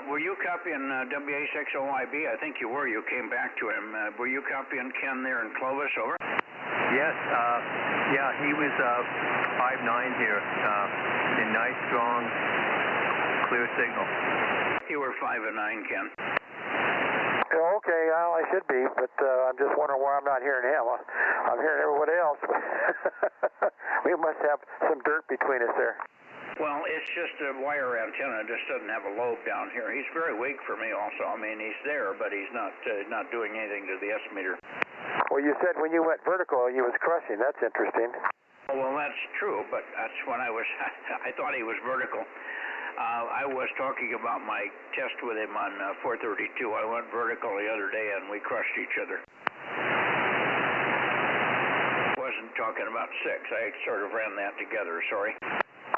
Were you copying WA60IB? I think you were. You came back to him. Were you copying Ken there in Clovis? Over. Yes. Yeah, he was 5'9" here. A nice, strong, clear signal. You were 5'9", Ken. Okay, well, I should be, but I'm just wondering why I'm not hearing him. I'm hearing everybody else. We must have some dirt between us there. Well, it's just a wire antenna. It just doesn't have a lobe down here. He's very weak for me also. I mean, he's there, but he's not doing anything to the S-meter. Well, you said when you went vertical, he was crushing. That's interesting. Oh, well, that's true, but that's when I thought he was vertical. I was talking about my test with him on 432. I went vertical the other day, and we crushed each other. Wasn't talking about 6. I sort of ran that together, sorry.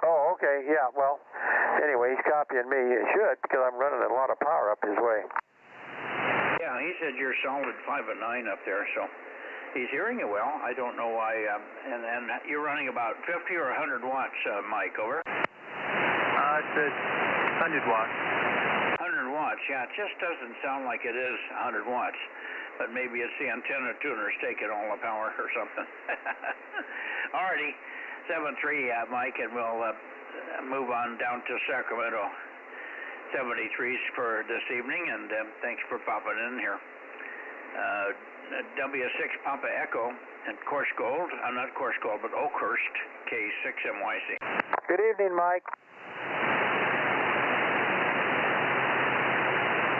Oh, okay, yeah, well, anyway, he's copying me. He should, because I'm running a lot of power up his way. Yeah, he said you're solid 5 and 9 up there, so he's hearing you well. I don't know why, and you're running about 50 or 100 watts, Mike, over? It's 100 watts. 100 watts, yeah, it just doesn't sound like it is 100 watts. But maybe it's the antenna tuners taking all the power or something. Alrighty, 7-3, Mike, and we'll move on down to Sacramento. 73s for this evening, and thanks for popping in here. W6 Papa Echo and Course Gold, not Course Gold, but Oakhurst, K6MYC. Good evening, Mike.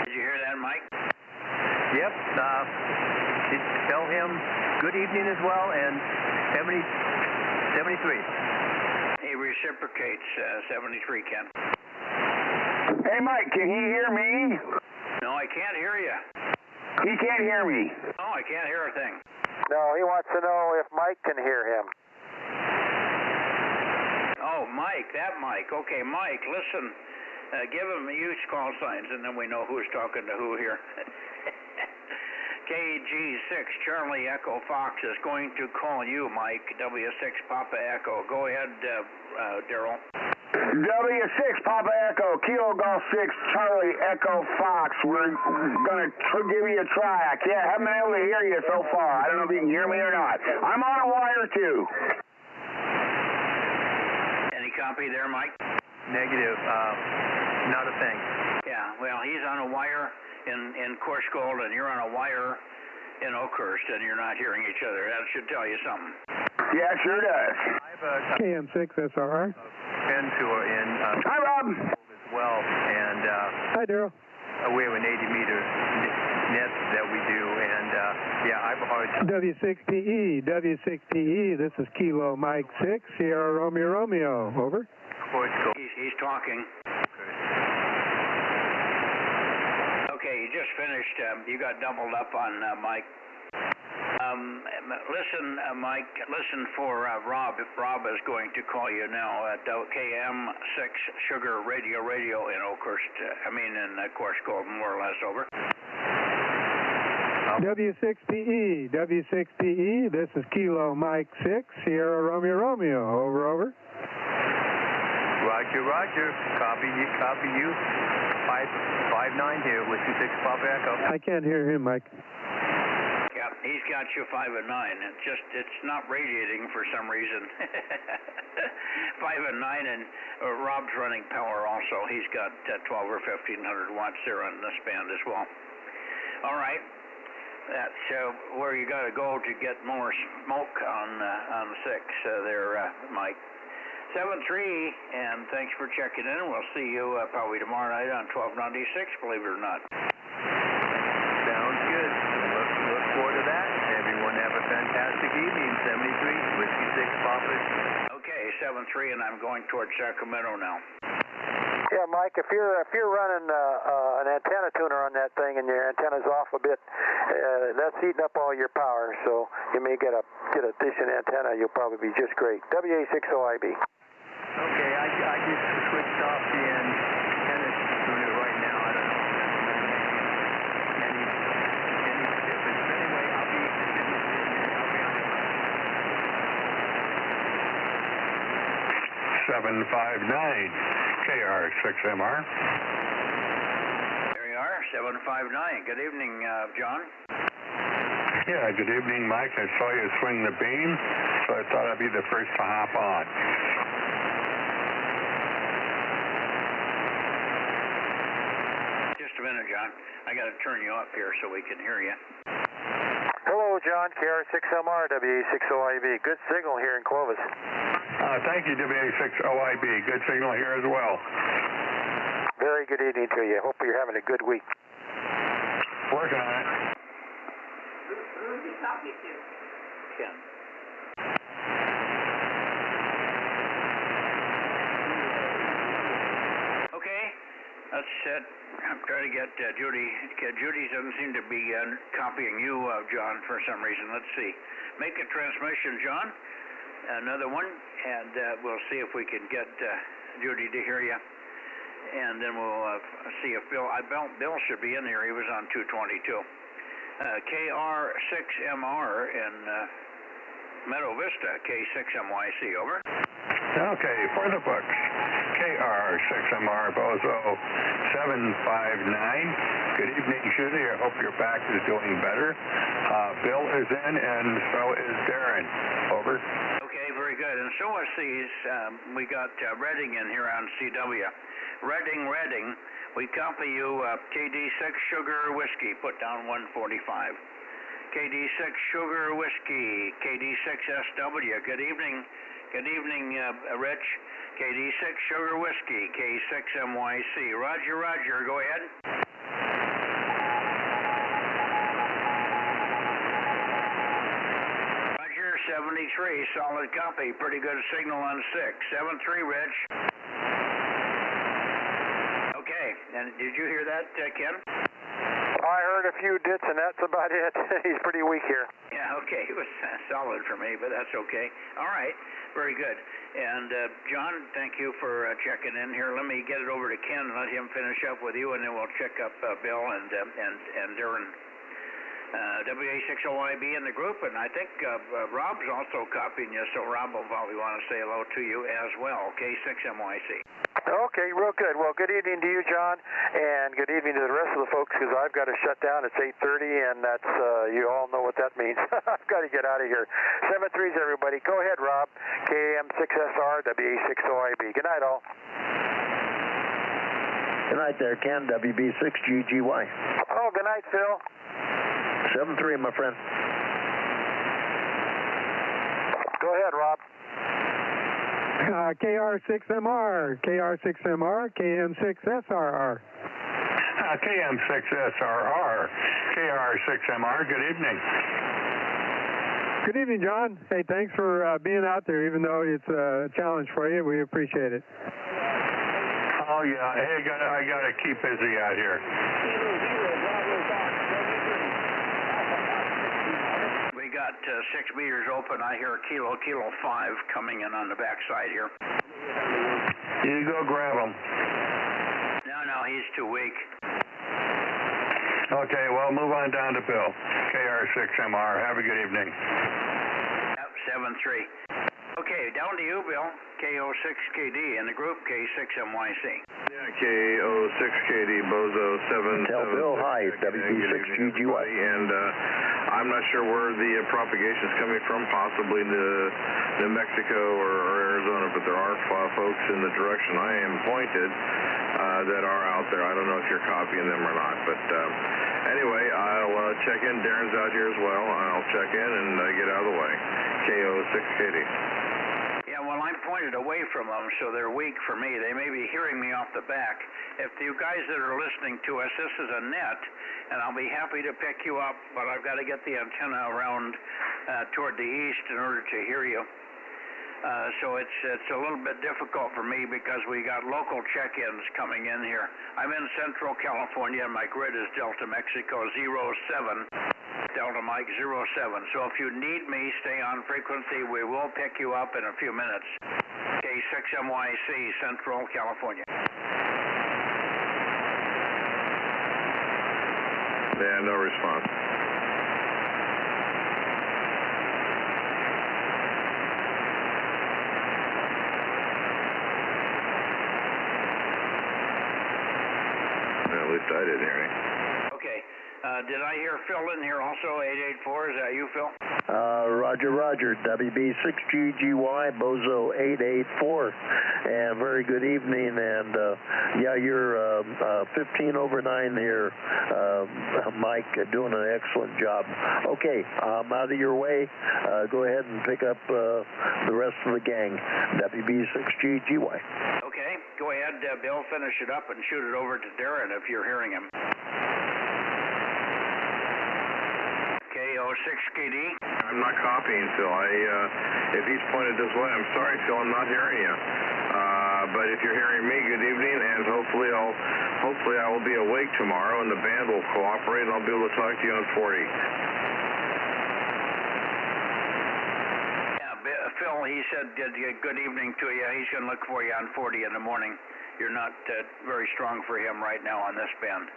Did you hear that, Mike? Yep. Tell him good evening as well, and 73. He reciprocates 73, Ken. Hey, Mike, can he hear me? No, I can't hear you. He can't hear me. No, I can't hear a thing. No, he wants to know if Mike can hear him. Oh, Mike, that Mike. Okay, Mike, listen. Give him use call signs, and then we know who's talking to who here. KG6 Charlie Echo Fox is going to call you, Mike. W6 Papa Echo. Go ahead, Daryl. W6 Papa Echo, Kilo Golf 6 Charlie Echo Fox. We're going to give you a try. I haven't been able to hear you so far. I don't know if you can hear me or not. I'm on a wire too. Any copy there, Mike? Negative. Not a thing. Yeah, well, he's on a wire in Course Gold, and you're on a wire in Oakhurst, and you're not hearing each other. That should tell you something. Yeah, it sure does. I have a KM6 SRR. pen tour in Hi, Rob. as well, and Hi, Daryl. we have an 80-meter net that we do, and I have a hard time. W6PE, this is Kilo Mike 6, Sierra Romeo, over. Course Gold. He's talking. Okay, you just finished. You got doubled up on Mike. Listen, Mike, listen for Rob. Rob is going to call you now at KM6 Sugar Radio in Oakhurst. In Course Gold, more or less, over. W6PE, this is Kilo Mike 6, Sierra Romeo, over. Roger. Copy you. 5-9 here with 26 Papa Echo. I can't hear him, Mike. Yeah, he's got you 5 and 9. It's not radiating for some reason. 5 and 9, and Rob's running power also. He's got 12 or 1500 watts there on this band as well. All right, that's where you got to go to get more smoke on 6 there, Mike. 7-3, and thanks for checking in. We'll see you probably tomorrow night on 1296, believe it or not. Sounds good. Look forward to that. Everyone have a fantastic evening. 73, Whiskey 6 Papa. Okay, 7-3, and I'm going towards Sacramento now. Yeah, Mike, if you're running an antenna tuner on that thing and your antenna's off a bit, that's eating up all your power. So you may get a decent antenna. You'll probably be just great. WA60IB. Okay, I just switched off the antenna tuner right now. I don't know if that will make any difference. But anyway, I'll be on. 759 KR6MR. There you are, 759. Good evening, John. Yeah, good evening, Mike. I saw you swing the beam, so I thought I'd be the first to hop on. Just a minute, John. I got to turn you up here so we can hear you. Hello, John. KR6MR, WA60IB. Good signal here in Clovis. Thank you, WA6OIB. Good signal here as well. Very good evening to you. Hope you're having a good week. Working on it. Who's he talking to? Ken. Okay, that's it. I'm trying to get Judy. Judy doesn't seem to be copying you, John, for some reason. Let's see. Make a transmission, John. Another one, and we'll see if we can get Judy to hear you. And then we'll see if Bill should be in here. He was on 222. KR6MR in Meadow Vista, K6MYC, over. Okay, for the books, KR6MR Bozo 759. Good evening, Judy. I hope your back is doing better. Bill is in, and so is Darren. Over. Okay, very good. And so is these. We got Redding in here on CW. Redding. We copy you KD6 Sugar Whiskey. Put down 145. KD6 Sugar Whiskey. KD6SW. Good evening. Good evening, Rich. KD6 Sugar Whiskey. K6MYC. Roger. Go ahead. Roger, 73. Solid copy. Pretty good signal on 6. 73, Rich. Okay. And did you hear that, Ken? I heard a few dits, and that's about it. He's pretty weak here. Yeah, okay. It was solid for me, but that's okay. All right. Very good. And John, thank you for checking in here. Let me get it over to Ken and let him finish up with you, and then we'll check up Bill and Darren. WA6OIB in the group, and I think Rob's also copying you, so Rob will probably want to say hello to you as well. K6MYC. Okay, real good. Well, good evening to you, John, and good evening to the rest of the folks, because I've got to shut down. It's 8:30, and that's, you all know what that means. I've got to get out of here. 7-3s, everybody. Go ahead, Rob. KM6SR, WA6OIB. Good night, all. Good night there, Ken, WB6GGY. Oh, good night, Phil. 7-3, my friend. Go ahead, Rob. KR6MR, KM6SRR. KM6SRR, KR6MR, good evening. Good evening, John. Hey, thanks for being out there, even though it's a challenge for you. We appreciate it. Oh, yeah. Hey, I got to keep busy out here. We got 6 meters open. I hear kilo 5 coming in on the backside here. You go grab him. No, he's too weak. Okay, well, move on down to Bill. KR6MR. Have a good evening. Yep, 7-3. Okay, down to you, Bill. KO6KD in the group, K6MYC. Yeah, KO6KD, Bozo 7. Tell Bill hi, WB6GGY. And I'm not sure where the propagation is coming from, possibly New Mexico or Arizona, but there are folks in the direction I am pointed that are out there. I don't know if you're copying them or not, but anyway, I'll check in. Darren's out here as well. I'll check in and get out of the way. KO6KD. Yeah, well, I'm pointed away from them, so they're weak for me. They may be hearing me off the back. If you guys that are listening to us, this is a net, and I'll be happy to pick you up, but I've got to get the antenna around toward the east in order to hear you. So it's a little bit difficult for me because we got local check-ins coming in here. I'm in Central California, and my grid is Delta Mexico 07. Delta Mike 07. So if you need me, stay on frequency. We will pick you up in a few minutes. K6MYC, Central California. Yeah, no response. At least I didn't hear any. Okay. Did I hear Phil in here also, 884? Is that you, Phil? Roger, Roger, WB6GGY, Bozo 884, and very good evening, and yeah, you're 15 over 9 here, Mike, doing an excellent job. Okay, I'm out of your way. Go ahead and pick up the rest of the gang, WB6GGY. Okay, go ahead, Bill, finish it up and shoot it over to Darren if you're hearing him. KO6KD. I'm not copying, Phil. If he's pointed this way, I'm sorry, Phil, I'm not hearing you. But if you're hearing me, good evening, and hopefully I will be awake tomorrow, and the band will cooperate, and I'll be able to talk to you on 40. Yeah, Phil, he said good evening to you. He's going to look for you on 40 in the morning. You're not very strong for him right now on this band.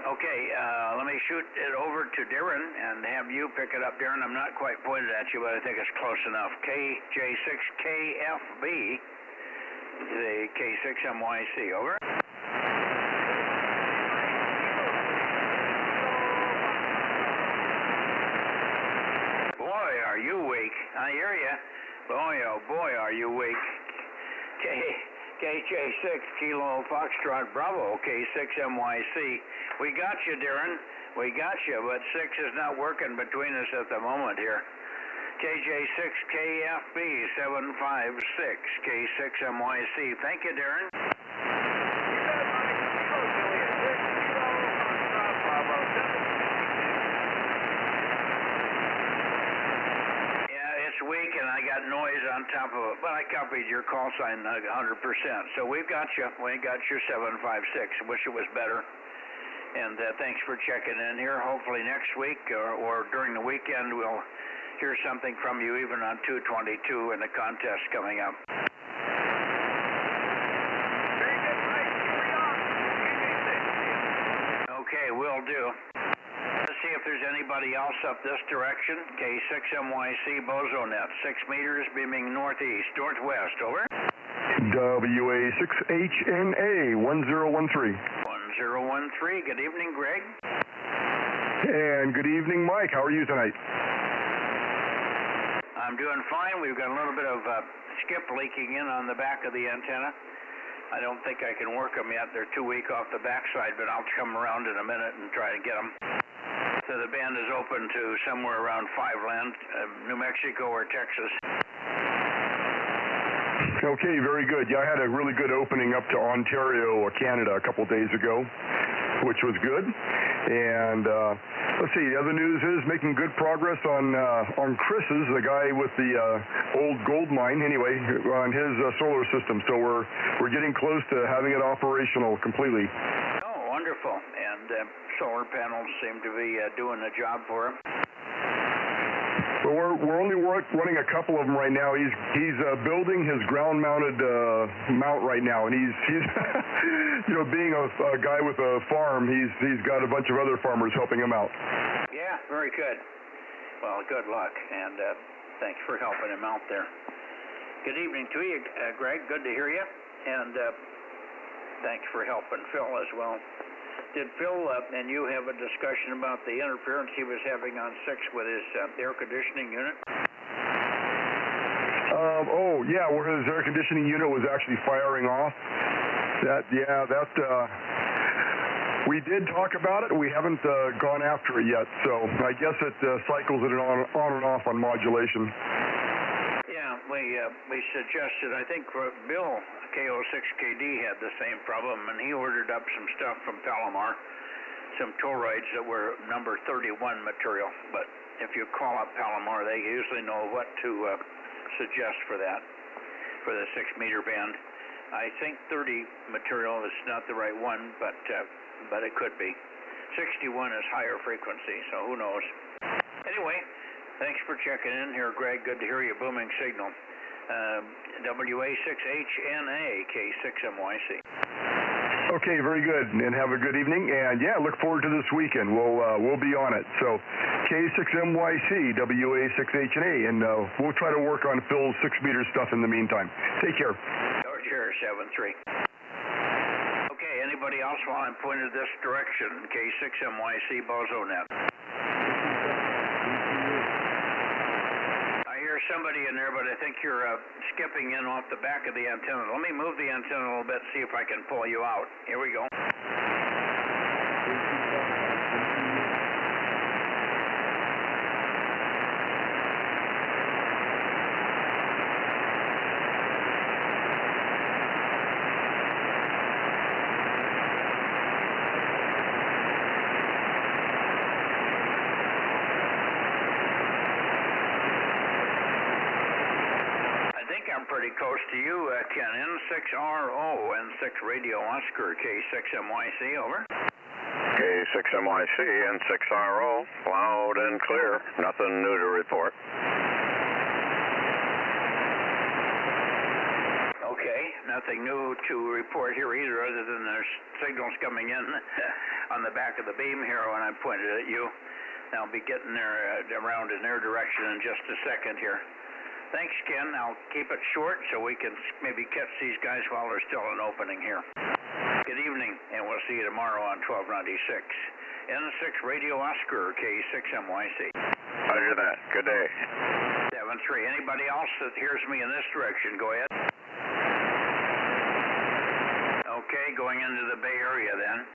Okay, let me shoot it over to Darren and have you pick it up, Darren. I'm not quite pointed at you, but I think it's close enough. KJ6KFB, the K6MYC, over. Boy, are you weak. I hear you. Boy, oh boy, are you weak. KJ6 Kilo Foxtrot Bravo, K6MYC. We got you, Darren. We got you, but 6 is not working between us at the moment here. KJ6KFB 756, K6MYC. Thank you, Darren. Week and I got noise on top of it, but I copied your call sign 100%. So we've got you. We got your 756. Wish it was better. And thanks for checking in here. Hopefully next week or during the weekend we'll hear something from you, even on 222 in the contest coming up. Very good, Mike. Okay, will do. Let's see if there's anybody else up this direction. K6MYC Bozo Net, 6 meters, beaming northeast, northwest, over. WA6HNA 1013. 1013, good evening, Greg. And good evening, Mike. How are you tonight? I'm doing fine. We've got a little bit of skip leaking in on the back of the antenna. I don't think I can work them yet. They're too weak off the backside, but I'll come around in a minute and try to get them. So the band is open to somewhere around 5 land, New Mexico or Texas. Okay, very good. Yeah, I had a really good opening up to Ontario, Canada, a couple days ago, which was good. And let's see, the other news is making good progress on Chris's, the guy with the old gold mine, anyway, on his solar system. So we're getting close to having it operational completely. Oh, wonderful. And solar panels seem to be doing the job for him. Well, we're only running a couple of them right now. He's building his ground-mounted mount right now, and he's you know, being a guy with a farm, he's got a bunch of other farmers helping him out. Yeah, very good. Well, good luck, and thanks for helping him out there. Good evening to you, Greg. Good to hear you, and thanks for helping Phil as well. Did Phil and you have a discussion about the interference he was having on 6 with his air conditioning unit? Oh, yeah, where his air conditioning unit was actually firing off. We did talk about it. We haven't gone after it yet, so I guess it cycles it on and off on modulation. Yeah, we suggested, I think Bill, KO6KD, had the same problem, and he ordered up some stuff from Palomar, some toroids that were number 31 material. But if you call up Palomar, they usually know what to suggest for that, for the 6-meter band. I think 30 material is not the right one, but it could be. 61 is higher frequency, so who knows. Anyway, thanks for checking in here, Greg. Good to hear you. Booming signal. WA6HNA, K6MYC. Okay, very good, and have a good evening. And yeah, look forward to this weekend. We'll be on it. So K6MYC, WA6HNA, and we'll try to work on Phil's 6-meter stuff in the meantime. Take care. Roger, 73. Okay, anybody else while I'm pointed this direction? K6MYC Bozo Net. somebody in there, but I think you're skipping in off the back of the antenna. Let me move the antenna a little bit, see if I can pull you out. Here we go. Pretty close to you, Ken. N6RO, N6 Radio Oscar, K6MYC, over. K6MYC, N6RO, loud and clear. Nothing new to report. Okay, nothing new to report here either, other than there's signals coming in on the back of the beam here when I pointed at you. I'll be getting there around in their direction in just a second here. Thanks, Ken. I'll keep it short so we can maybe catch these guys while there's still an opening here. Good evening, and we'll see you tomorrow on 1296. N6 Radio Oscar, K6MYC. Roger that. Good day. 7-3. Anybody else that hears me in this direction, go ahead. Okay, going into the Bay Area then.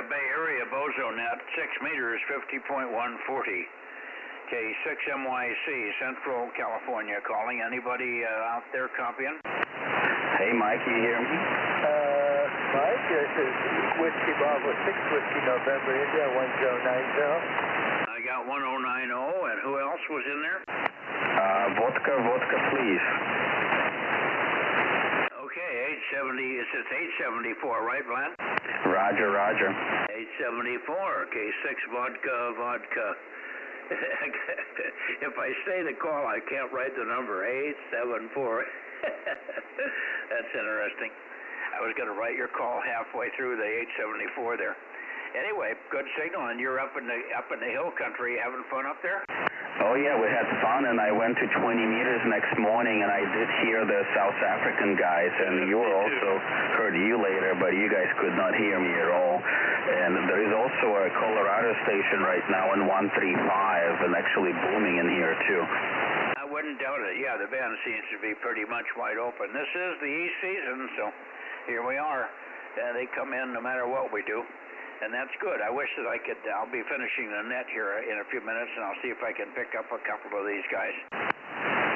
Bay Area, Bozo Net, 6 meters, 50.140. K6MYC, Central California calling. Anybody out there copying? Hey, Mike, you hear me? Mike, this is Whiskey Bravo 6, Whiskey November, India, 1090. I got 1090, and who else was in there? Vodka, please. Okay, 870, it's 874, right, Vlad? Roger. 874, K6 vodka. If I say the call, I can't write the number, 874. That's interesting. I was going to write your call halfway through the 874 there. Anyway, good signal, and you're up in the hill country. Having fun up there? Oh yeah, we had fun, and I went to 20 meters next morning, and I did hear the South African guys, and you were also heard you later, but you guys could not hear me at all. And there is also a Colorado station right now in 135, and actually booming in here too. I wouldn't doubt it. Yeah, the band seems to be pretty much wide open. This is the East season, so here we are. They come in no matter what we do. And that's good. I wish that I'll be finishing the net here in a few minutes, and I'll see if I can pick up a couple of these guys.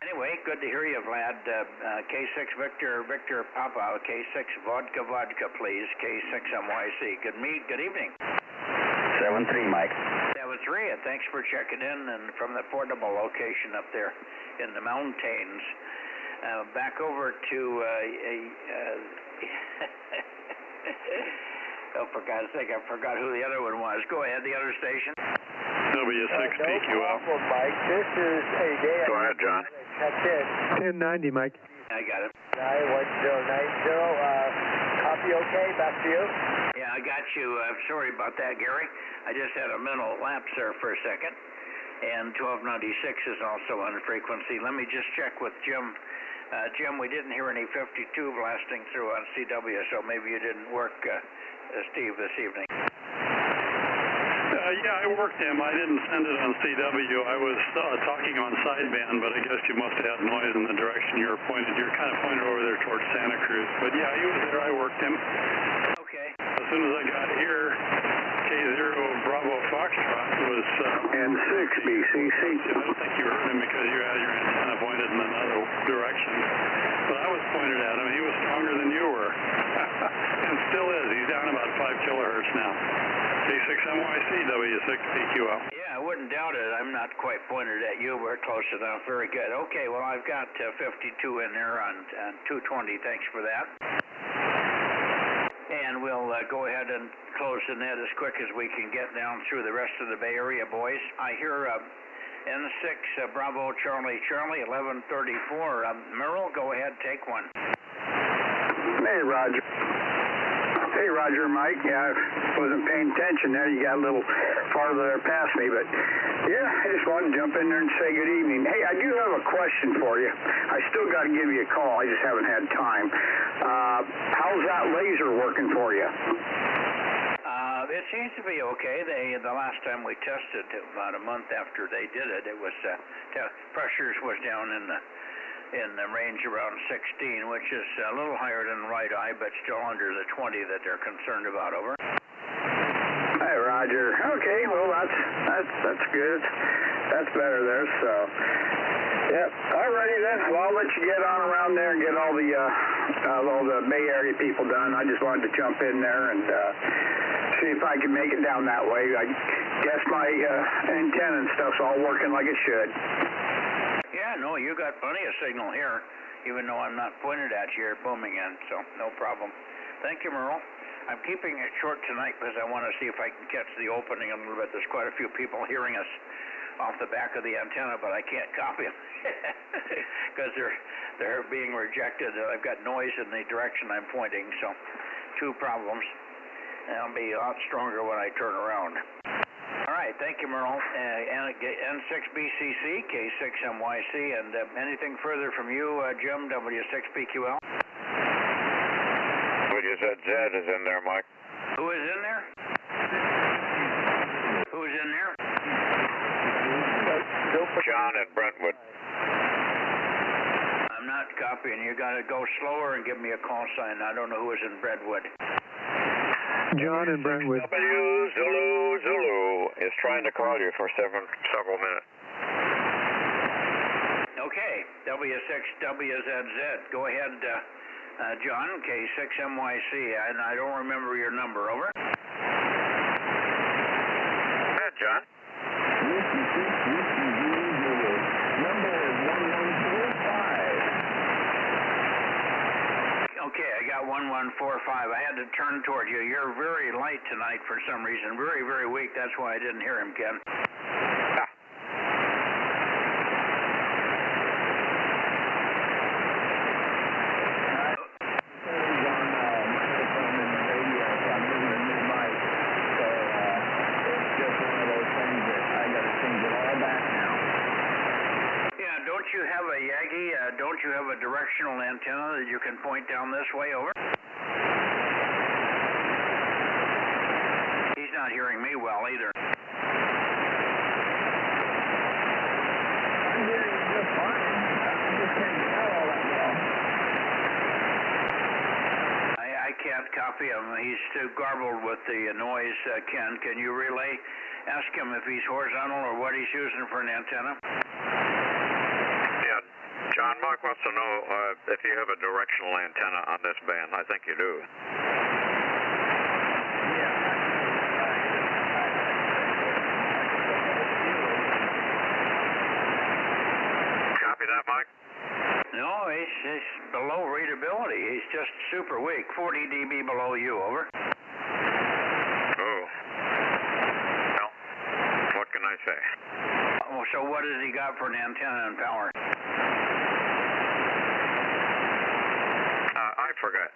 Anyway, good to hear you, Vlad. K6 Victor Papa, K6 vodka, please. K6MYC. Good evening. 7-3, Mike. 7-3, and thanks for checking in and from the portable location up there in the mountains. Back over to... Oh, for God's sake, I forgot who the other one was. Go ahead, the other station. W6PQL. No problem, Mike. This is a day. Go ahead, John. That's it. 1090, Mike. I got it. 1090. Copy okay. Back to you. Yeah, I got you. Sorry about that, Gary. I just had a mental lapse there for a second. And 1296 is also on frequency. Let me just check with Jim. Jim, we didn't hear any 52 blasting through on CW, so maybe you didn't work, Steve, this evening. Yeah, I worked him. I didn't send it on CW. I was talking on sideband, but I guess you must have had noise in the direction you were pointed. You're kind of pointed over there towards Santa Cruz. But yeah, he was there. I worked him. Okay. As soon as I got here, K0 Bravo Foxtrot was... N6 BCC. I don't think you heard him because you had your antenna pointed in another direction. But I was pointed at him. He was stronger than you were. And still is. He's down about 5 kilohertz now. K6MYC, W6PQL. Yeah, I wouldn't doubt it. I'm not quite pointed at you. We're close enough. Very good. Okay, well, I've got 52 in there on 220. Thanks for that. And we'll go ahead and close the net as quick as we can get down through the rest of the Bay Area, boys. I hear N6 Bravo Charlie 1134. Merrill, go ahead, take one. Hey, Roger. Hey, Roger, Mike. Yeah, I wasn't paying attention there. You got a little farther there past me, but yeah, I just wanted to jump in there and say good evening. Hey, I do have a question for you. I still got to give you a call. I just haven't had time. How's that laser working for you? It seems to be okay. The last time we tested, about a month after they did it, it was pressures was down in the range around 16, which is a little higher than right eye, but still under the 20 that they're concerned about. Over. Hey, Roger. Okay, well that's good. That's better there. So, yep. Alrighty then. Well, I'll let you get on around there and get all the Bay Area people done. I just wanted to jump in there and see if I can make it down that way. I guess my antenna and stuff's all working like it should. Yeah, no, you got plenty of signal here, even though I'm not pointed at you. You're booming in, so no problem. Thank you, Merle. I'm keeping it short tonight because I want to see if I can catch the opening a little bit. There's quite a few people hearing us off the back of the antenna, but I can't copy them because they're being rejected. I've got noise in the direction I'm pointing, so two problems. I'll be a lot stronger when I turn around. All right, thank you, Merle. N6BCC, K6MYC, and anything further from you, Jim, W6PQL? WZZ is in there, Mike. Who is in there? Who's in there? John in Brentwood. I'm not copying. You got to go slower and give me a call sign. I don't know who is in Brentwood. John in Brentwood. Zulu is trying to call you for several minutes. Okay, W6WZZ. Go ahead, John, K6MYC, and I don't remember your number. Over. Yeah, John. Number 1145. Okay, I got 1145. I had to turn toward you. You're very light tonight for some reason. Very, very weak. That's why I didn't hear him, Ken. Don't you have a Yagi? Don't you have a directional antenna that you can point down this way? Over. He's not hearing me well either. I'm hearing you just fine. I just can't get out all that well. I can't copy him. He's too garbled with the noise, Ken. Can you relay? Ask him if he's horizontal or what he's using for an antenna. John, Mark wants to know if you have a directional antenna on this band. I think you do. Copy that, Mike? No, he's below readability. He's just super weak. 40 dB below you. Over. Oh. Well, what can I say? Oh, so what has he got for an antenna and power? I forgot.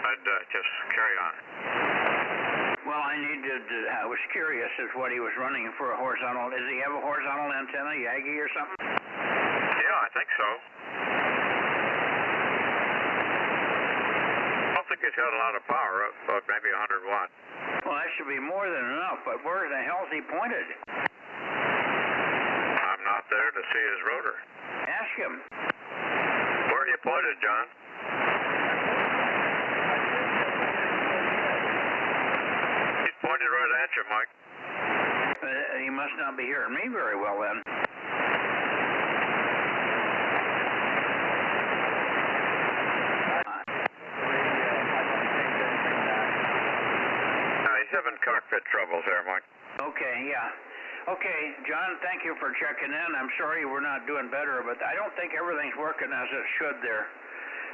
I'd just carry on. Well, I was curious as what he was running for a horizontal. Does he have a horizontal antenna, Yagi or something? Yeah, I think so. I don't think he's got a lot of power, but maybe 100 watts. Well, that should be more than enough, but where the hell is he pointed? I'm not there to see his rotor. Ask him. Where are you pointed, John? He's pointed right at you, Mike. He must not be hearing me very well then. He's having cockpit troubles there, Mike. Okay, yeah. Okay, John, thank you for checking in. I'm sorry we're not doing better, but I don't think everything's working as it should there.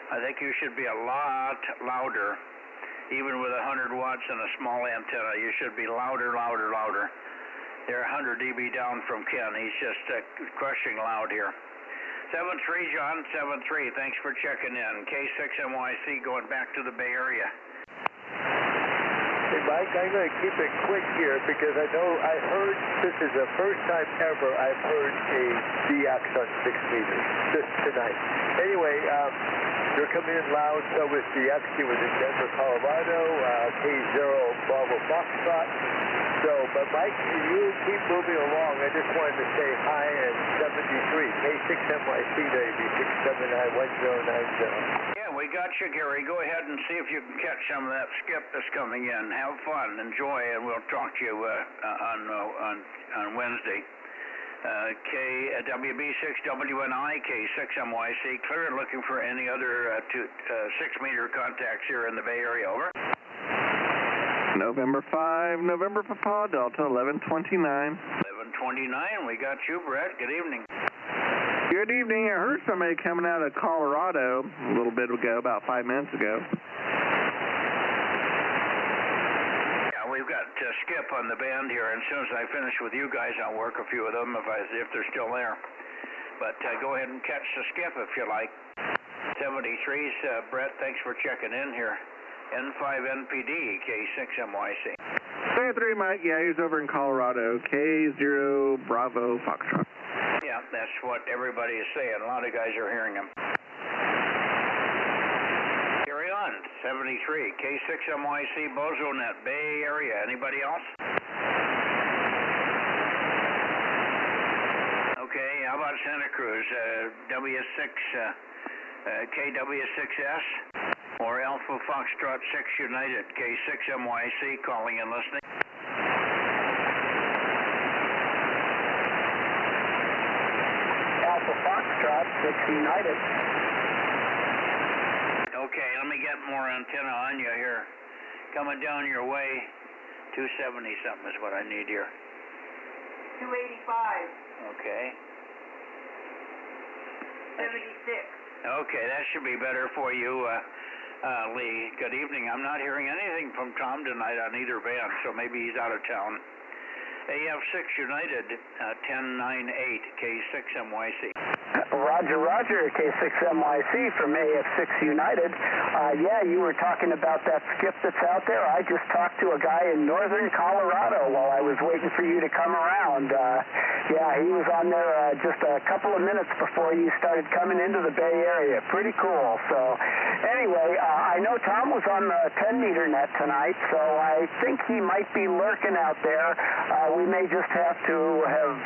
I think you should be a lot louder. Even with 100 watts and a small antenna, you should be louder. They're 100 dB down from Ken. He's just crushing loud here. 73, John, 73. Thanks for checking in. K6MYC going back to the Bay Area. Hey, Mike, I'm going to keep it quick here because I know I heard this is the first time ever I've heard a DX on 6 meters just tonight. Anyway, you're coming in loud, so was DX. He was in Denver, Colorado, K0 Bravo Foxtrot. So, but Mike, you keep moving along. I just wanted to say hi and 73, K6MYC, Navy 6791090. Yeah, we got you, Gary. Go ahead and see if you can catch some of that skip that's coming in. Have fun, enjoy, and we'll talk to you on Wednesday. WB6WNI, K6MYC, clear and looking for any other 6-meter contacts here in the Bay Area. Over. November 5, November Papa, Delta 1129. 1129, we got you, Brett. Good evening. Good evening. I heard somebody coming out of Colorado a little bit ago, about 5 minutes ago. Yeah, we've got Skip on the band here, and as soon as I finish with you guys, I'll work a few of them if they're still there. But go ahead and catch the Skip if you like. 73's, Brett, thanks for checking in here. N5NPD, K6MYC. 73, Mike. Yeah, he's over in Colorado. K0 Bravo Foxtrot. Yeah, that's what everybody is saying. A lot of guys are hearing him. Carry on. 73, K6MYC, Bozo Net, Bay Area. Anybody else? Okay, how about Santa Cruz? KW6S? Or Alpha Foxtrot 6 United, K6MYC, calling and listening. Alpha Foxtrot 6 United. Okay, let me get more antenna on you here. Coming down your way, 270 something is what I need here. 285. Okay. 76. Okay, that should be better for you. Lee, good evening. I'm not hearing anything from Tom tonight on either band, so maybe he's out of town. AF6 United, 1098, K6MYC. Roger, Roger, K6MYC from AF6 United. Yeah, you were talking about that skip that's out there. I just talked to a guy in northern Colorado while I was waiting for you to come around. Yeah, he was on there just a couple of minutes before you started coming into the Bay Area. Pretty cool. So anyway, I know Tom was on the 10-meter net tonight, so I think he might be lurking out there. We may just have to have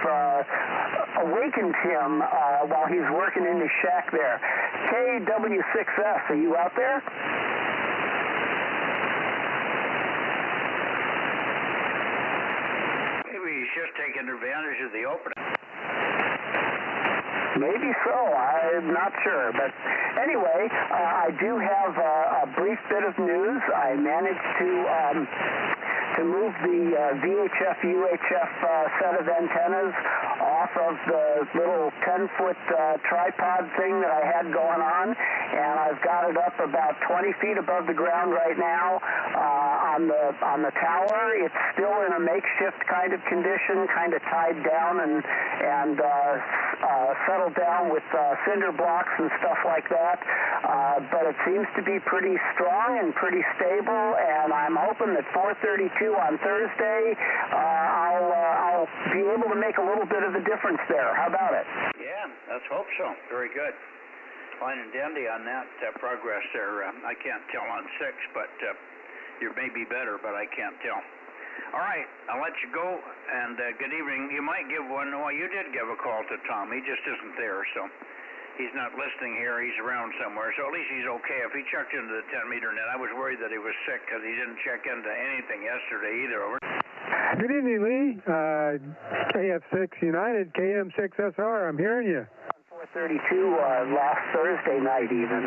awakened him while he's working in his shack there. KW6S, are you out there? Maybe he's just taking advantage of the opening. Maybe so. I'm not sure. But anyway, I do have a brief bit of news. I managed to move the VHF UHF set of antennas off of the little 10-foot tripod thing that I had going on, and I've got it up about 20 feet above the ground right now on the tower. It's still in a makeshift kind of condition, kind of tied down and settled down with cinder blocks and stuff like that. But it seems to be pretty strong and pretty stable, and I'm hoping that 432 on Thursday, I'll be able to make a little bit of a difference there. How about it? Yeah, let's hope so. Very good. Fine and dandy on that progress there. I can't tell on 6, but you may be better, but I can't tell. All right, I'll let you go, and good evening. You might give one. Well, you did give a call to Tom. He just isn't there, so he's not listening here. He's around somewhere, so at least he's okay. If he checked into the 10-meter net, I was worried that he was sick because he didn't check into anything yesterday either. Over. Good evening, Lee. AF6 United, KM6SR. I'm hearing you. 432 last Thursday night even.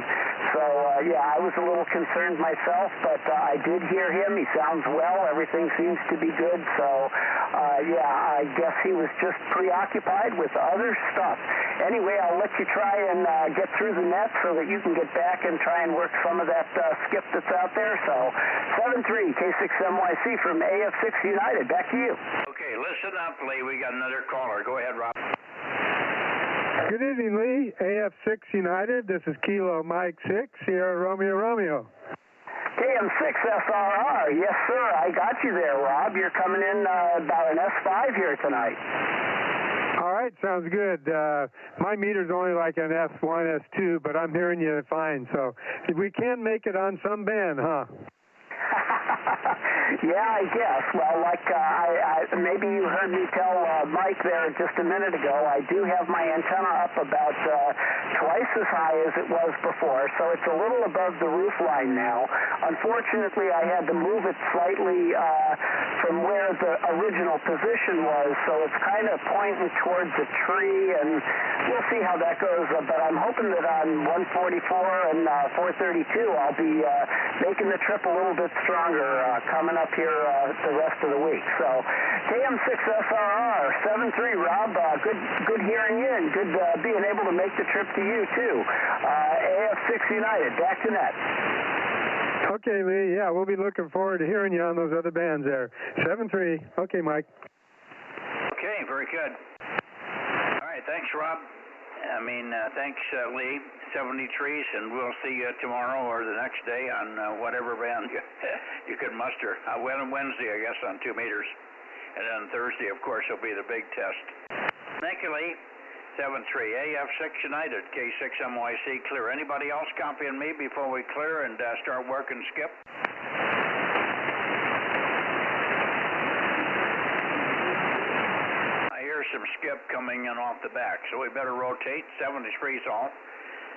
So, yeah, I was a little concerned myself, but I did hear him. He sounds well. Everything seems to be good. So, yeah, I guess he was just preoccupied with other stuff. Anyway, I'll let you try and get through the net so that you can get back and try and work some of that skip that's out there. So, 73 K6MYC from AF6 United. Back to you. Okay, listen up, Lee. We got another caller. Go ahead, Rob. Good evening, Lee. AF6 United. This is Kilo Mike 6, Sierra Romeo Romeo. KM6SRR, yes sir, I got you there, Rob. You're coming in about an S5 here tonight. All right, sounds good. My meter's only like an S1, S2, but I'm hearing you fine. So we can make it on some band, huh? Yeah, I guess. Well, like maybe you heard me tell Mike there just a minute ago, I do have my antenna up about twice as high as it was before, so it's a little above the roof line now. Unfortunately, I had to move it slightly from where the original position was, so it's kind of pointing towards a tree, and we'll see how that goes. But I'm hoping that on 144 and 432, I'll be making the trip a little bit stronger coming up here the rest of the week. So KM6SRR 73, Rob, good hearing you, and good being able to make the trip to you too. AF6 United, back to net. Okay, Lee. Yeah, we'll be looking forward to hearing you on those other bands there. 7-3. Okay, Mike. Okay, very good. All right, thanks, Rob. Thanks, Lee. 73s, and we'll see you tomorrow or the next day on whatever band you can muster. Wednesday, I guess, on 2 meters. And then Thursday, of course, will be the big test. Thank you, Lee. 7-3, AF6 United, K6MYC, clear. Anybody else copying me before we clear and start working Skip? I hear some Skip coming in off the back, so we better rotate. 73's all.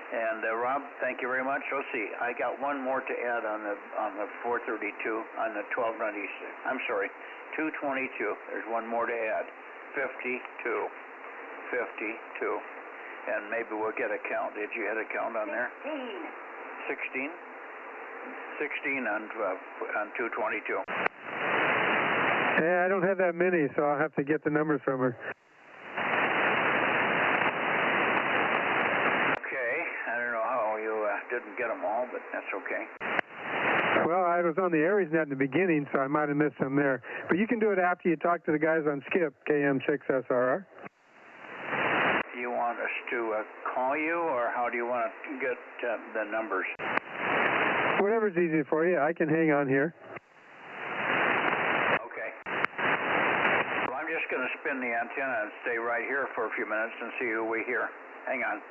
And Rob, thank you very much. Let's see, I got one more to add on the 432, on the 1296. I'm sorry, 222. There's one more to add. 52. And maybe we'll get a count. Did you hit a count on there? 16. 16 on 222. Yeah, I don't have that many, so I'll have to get the numbers from her. Didn't get them all, but that's okay. Well, I was on the Aries net in the beginning, so I might have missed some there. But you can do it after you talk to the guys on Skip, KM6SRR. Do you want us to call you, or how do you want to get the numbers? Whatever's easy for you. I can hang on here. Okay. Well, I'm just going to spin the antenna and stay right here for a few minutes and see who we hear. Hang on.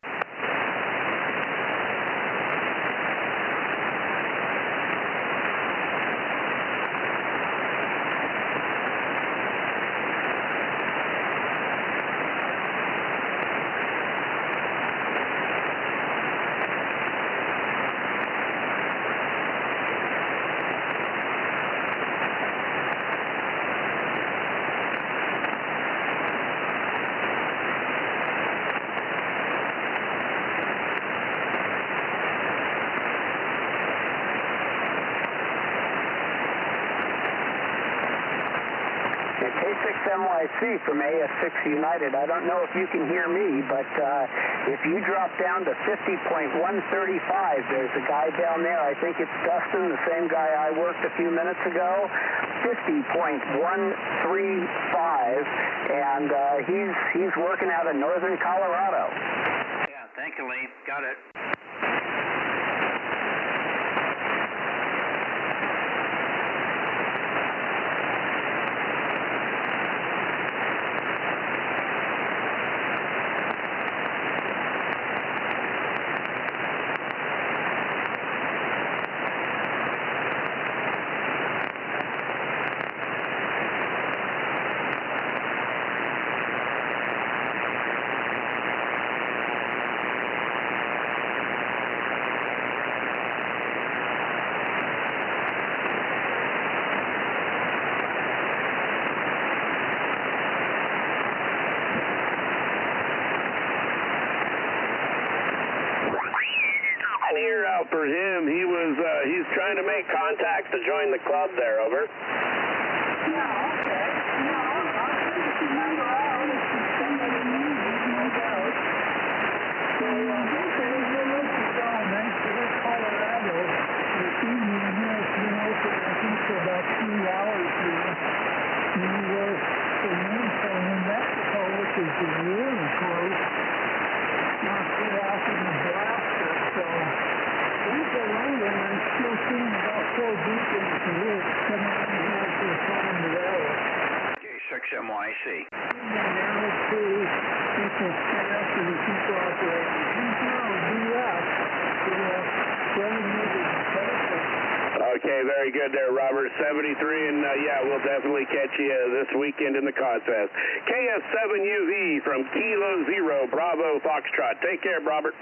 K6MYC from AF6 United. I don't know if you can hear me, but if you drop down to 50.135, there's a guy down there. I think it's Dustin, the same guy I worked a few minutes ago. 50.135, and he's working out of northern Colorado. Yeah, thank you, Lee. Got it. For him, he's trying to make contact to join the club there, over. Yeah, okay. No, I'll send this number out if somebody needs it, no doubt. So, okay, well, let's go. Thanks for this Colorado. This evening here, it's been open, I think, for about 3 hours here. We were the main phone in Mexico, which is really close. Not too often in Alaska, so. We've been wondering, I'm still seeing about 4 K6MYC. Okay, very good there, Robert. 73, and yeah, we'll definitely catch you this weekend in the contest. KS7UV from Kilo Zero, Bravo Foxtrot. Take care, Robert.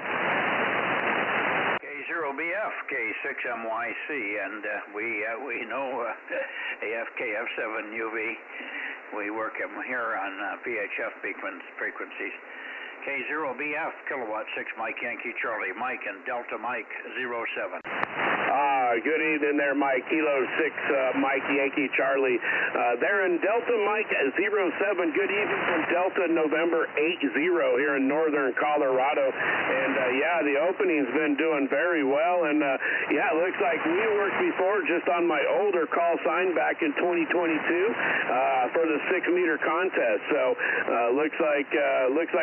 K0BF, K6MYC, and we know AFKF7UV. We work them here on VHF frequencies. K0BF, kilowatt 6 Mike Yankee Charlie Mike and Delta Mike 07. Good evening there, Mike. Kilo 6 Mike Yankee Charlie. They're in Delta Mike 07. Good evening from Delta November 80 here in northern Colorado. And yeah, the opening's been doing very well. And yeah, it looks like we worked before just on my older call sign back in 2022 for the 6-meter contest. So looks like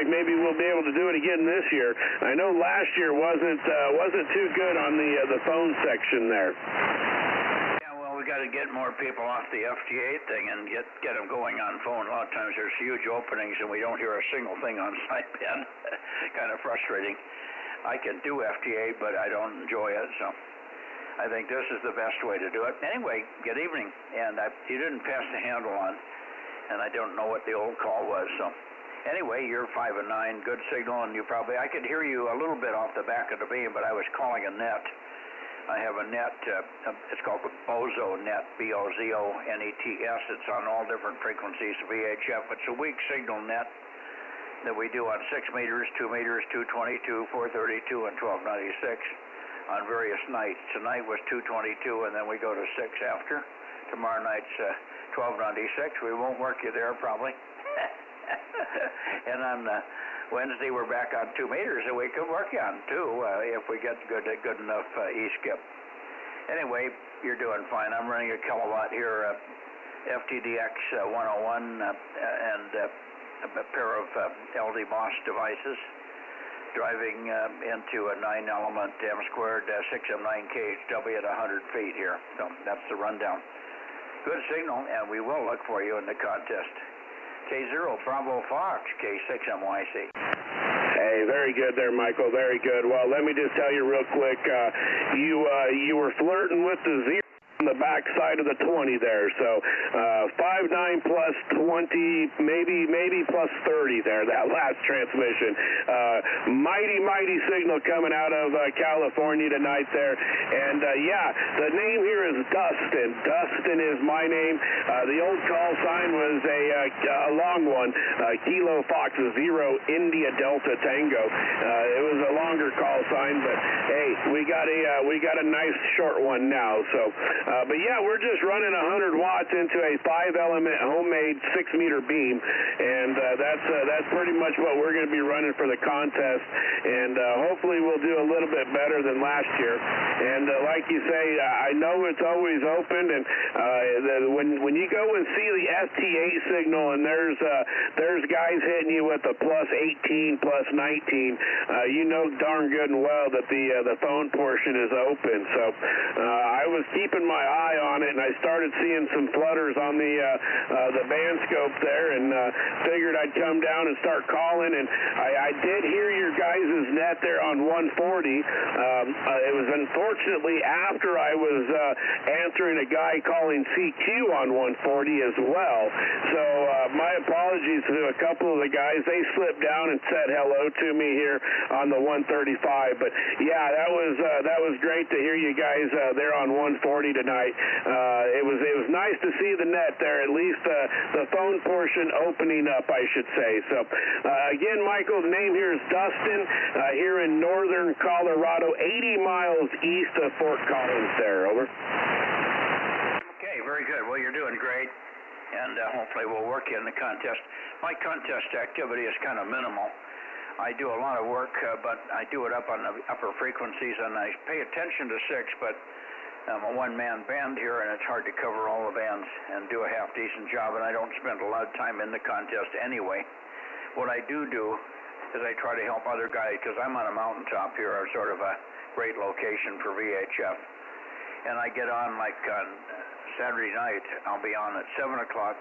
maybe we'll be able to do it again this year. I know last year wasn't too good on the phone section there. Yeah, well, we got to get more people off the FT8 thing and get them going on phone. A lot of times there's huge openings and we don't hear a single thing on sideband. Kind of frustrating. I can do FT8, but I don't enjoy it, so I think this is the best way to do it. Anyway, good evening. And you didn't pass the handle on, and I don't know what the old call was, so anyway, you're 5 and 9, good signal, and I could hear you a little bit off the back of the beam, but I was calling a net. I have a net, it's called the Bozo Net, BOZONETS. It's on all different frequencies, VHF. It's a weak signal net that we do on 6 meters, 2 meters, 222, 432, and 1296 on various nights. Tonight was 222, and then we go to 6 after. Tomorrow night's 1296. We won't work you there probably. And on Wednesday we're back on 2 meters, and we could work you on 2 if we get good enough E-skip. Anyway, you're doing fine. I'm running a kilowatt here, FTDX 101, and a pair of LD MOS devices, driving into a 9-element M-squared 6M9 KHW at 100 feet here. So that's the rundown. Good signal, and we will look for you in the contest. K0 Bravo Fox, K6MYC. Hey, very good there, Michael. Very good. Well, let me just tell you real quick. You were flirting with the 0 on the back side of the 20 there. So 5.9 plus 20, maybe plus 30 there. That last transmission. Mighty signal coming out of California tonight there. And yeah, the name here is Dustin. Dustin is my name. The old call sign was a long one. Kilo Fox 0 India Delta Tango. It was a longer call sign, but hey, we got a nice short one now. So, but yeah, we're just running 100 watts into a 5-element homemade 6-meter beam, and that's pretty much what we're going to be running for the contest. And hopefully we'll do a little bit better than last year. And like you say, I know it's always open, and when you go and see the FT8 signal, and there's guys hitting you with a plus 18, plus 19, you know darn good and well that the phone portion is open. So I was keeping my eye on it, and I started seeing some flutters on the band scope there, and figured I'd come down and start calling. And I did hear your guys' net there on 140. It was unfortunately after I was answering a guy calling CQ on 140 as well. So my apologies to a couple of the guys. They slipped down and said hello to me here on the 135. But yeah, that was great to hear you guys there on 140 tonight. It was nice to see the net there, at least the phone portion opening up, I should say. So again, Michael, the name here is Dustin, here in northern Colorado, 80 miles east of Fort Collins there. Over. Okay, very good. Well, you're doing great, and hopefully we'll work you in the contest. My contest activity is kind of minimal. I do a lot of work, but I do it up on the upper frequencies, and I pay attention to 6, but I'm a one-man band here, and it's hard to cover all the bands and do a half-decent job, and I don't spend a lot of time in the contest anyway. What I do is I try to help other guys, because I'm on a mountaintop here, or sort of a great location for VHF. And I get on, like on Saturday night, I'll be on at 7 o'clock,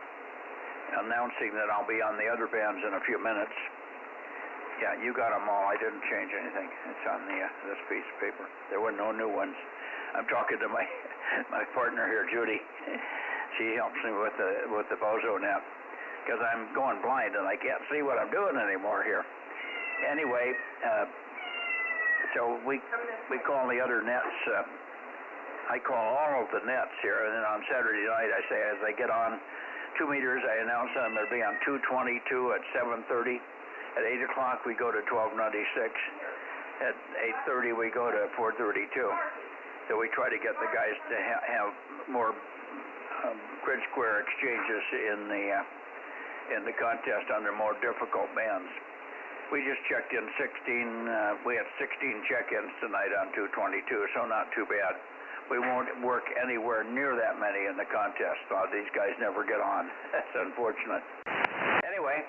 announcing that I'll be on the other bands in a few minutes. Yeah, you got them all. I didn't change anything. It's on the this piece of paper. There were no new ones. I'm talking to my partner here, Judy. She helps me with the Bozo Net because I'm going blind and I can't see what I'm doing anymore here. Anyway, so we call the other nets. I call all of the nets here, and then on Saturday night I say as I get on 2 meters, I announce them they'll be on 222 at 7:30. At 8 o'clock, we go to 1296. At 8:30, we go to 432. So we try to get the guys to have more grid square exchanges in the contest under more difficult bands. We just checked in 16. We had 16 check-ins tonight on 222, so not too bad. We won't work anywhere near that many in the contest. These guys never get on. That's unfortunate. Anyway.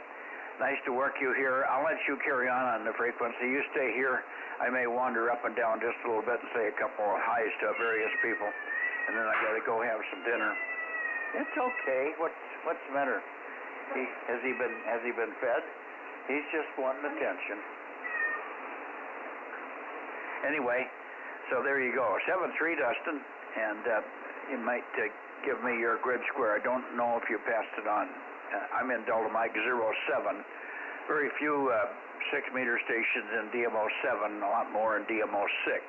Nice to work you here. I'll let you carry on the frequency. You stay here. I may wander up and down just a little bit and say a couple of highs to various people, and then I got to go have some dinner. It's okay. What's the matter? Has he been fed? He's just wanting attention. Anyway, so there you go. 7-3, Dustin, and you might give me your grid square. I don't know if you passed it on. I'm in Delta Mike 07. Very few 6-meter stations in DMO 7, a lot more in DMO 6.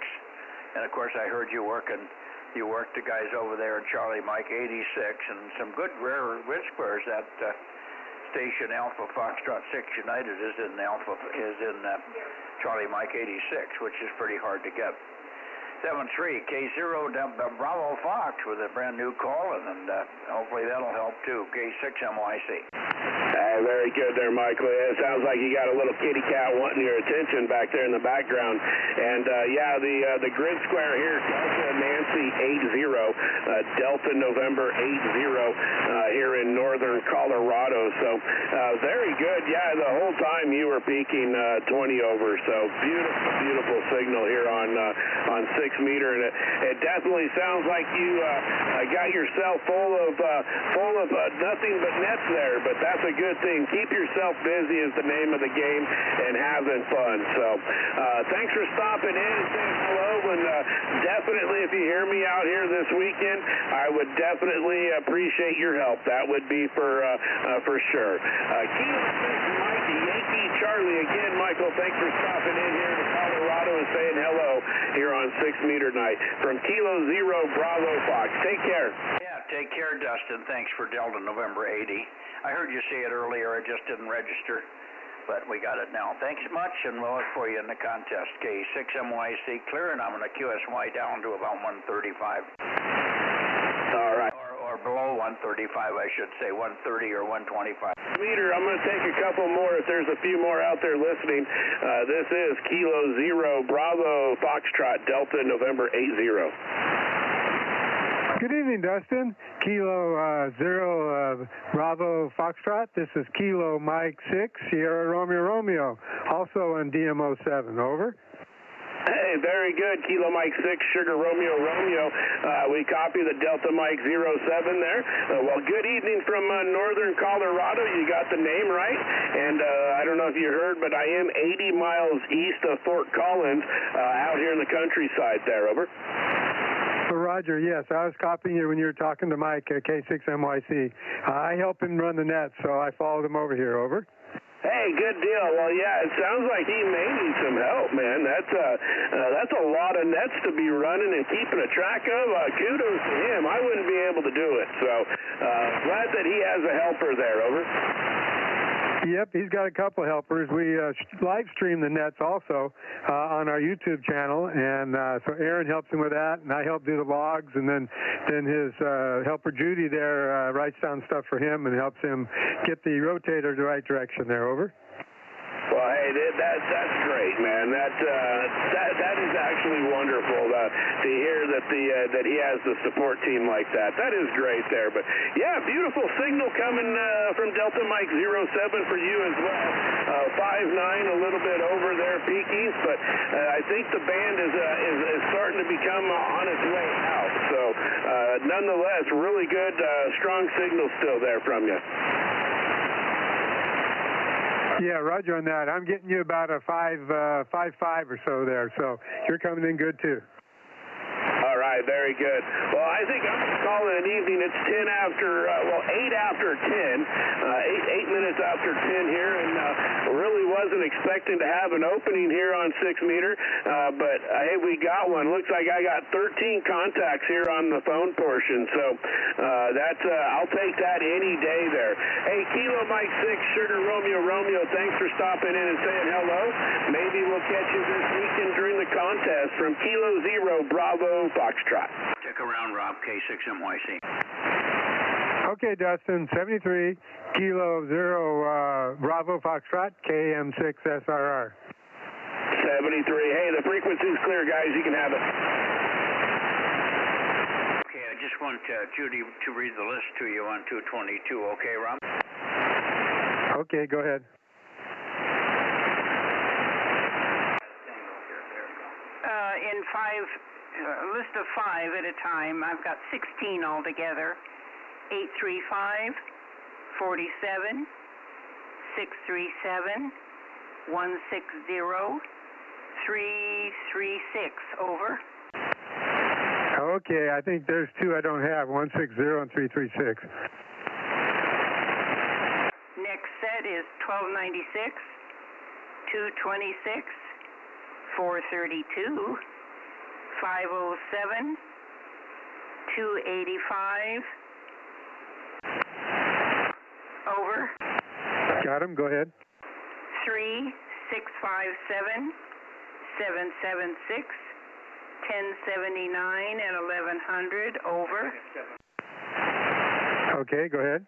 And of course, I heard you worked the guys over there in Charlie Mike 86, and some good rare grid squares. That station Alpha Foxtrot 6 United is in Charlie Mike 86, which is pretty hard to get. 7-3 K0 Bravo Fox with a brand new call, and hopefully that'll help too. K6 MYC. Very good there, Michael. It sounds like you got a little kitty cat wanting your attention back there in the background. And yeah, the grid square here, Delta Nancy 80, Delta November 80 here in northern Colorado. So very good. Yeah, the whole time you were peaking 20 over. So beautiful signal here on 6-meter, and it definitely sounds like you got yourself full of nothing but nets there. But that's a good thing. Keep yourself busy is the name of the game, and having fun. So thanks for stopping in and saying hello. And definitely, if you hear me out here this weekend, I would definitely appreciate your help. That would be for sure. Kilo 6 Mike Yankee Charlie again, Michael. Thanks for stopping in here to Colorado and saying hello here on 6-meter night from Kilo 0 Bravo Fox. Take care. Yeah, take care, Dustin. Thanks for Delta November 80. I heard you say it earlier. It just didn't register, but we got it now. Thanks much, and we'll look for you in the contest. K6 MYC clear, and I'm going to QSY down to about 135. All right. Or below 135, I should say, 130 or 125. Meter, I'm going to take a couple more if there's a few more out there listening. This is Kilo 0 Bravo Foxtrot Delta November 80. Good evening, Dustin. Kilo 0 Bravo Foxtrot. This is Kilo Mike 6 Sierra Romeo, also on DMO 7. Over. Hey, very good. Kilo Mike 6, Sugar Romeo. We copy the Delta Mike 07 there. Well, good evening from northern Colorado. You got the name right. And I don't know if you heard, but I am 80 miles east of Fort Collins out here in the countryside there. Over. Roger, yes. I was copying you when you were talking to Mike at K6MYC. I help him run the net, so I followed him over here. Over. Hey, good deal. Well, yeah, it sounds like he may need some help, man. That's a lot of nets to be running and keeping a track of. Kudos to him. I wouldn't be able to do it. So glad that he has a helper there. Over. Yep, he's got a couple helpers. We live stream the nets also on our YouTube channel, and so Aaron helps him with that, and I help do the logs, and then his helper Judy there writes down stuff for him and helps him get the rotator the right direction there. Over. Well, hey, that's great, man. That is actually wonderful to hear that he has the support team like that. That is great there. But yeah, beautiful signal coming from Delta Mike 07 for you as well. 5.9, a little bit over there, peakies, but I think the band is starting to become on its way out. So nonetheless, really good, strong signal still there from you. Yeah, roger on that. I'm getting you about a 5.5 or so there, so you're coming in good too. All right, very good. Well, I think I'm going to call it an evening. It's 8 after 10, 8 minutes after 10 here, and really wasn't expecting to have an opening here on 6 meter, but hey, we got one. Looks like I got 13 contacts here on the phone portion, so I'll take that any day there. Hey, Kilo Mike 6, Sugar Romeo Romeo, thanks for stopping in and saying hello. Maybe we'll catch you this weekend during the contest from Kilo 0 Bravo Foxtrot. Stick around, Rob, K6MYC. Okay, Dustin, 73, Kilo 0 Bravo Foxtrot, KM6SRR. 73. Hey, the frequency's clear, guys. You can have it. Okay, I just want Judy to read the list to you on 222. Okay, Rob? Okay, go ahead. In list of 5 at a time, I've got 16 altogether. 835, 47, 637, 160, 336. Over. Okay, I think there's 2 I don't have, 160 and 336. Next set is 1296, 226, 432, 507, 285. Over. Got him, go ahead. 3, 657, 776, 1079, and 1100. Over. Okay, go ahead.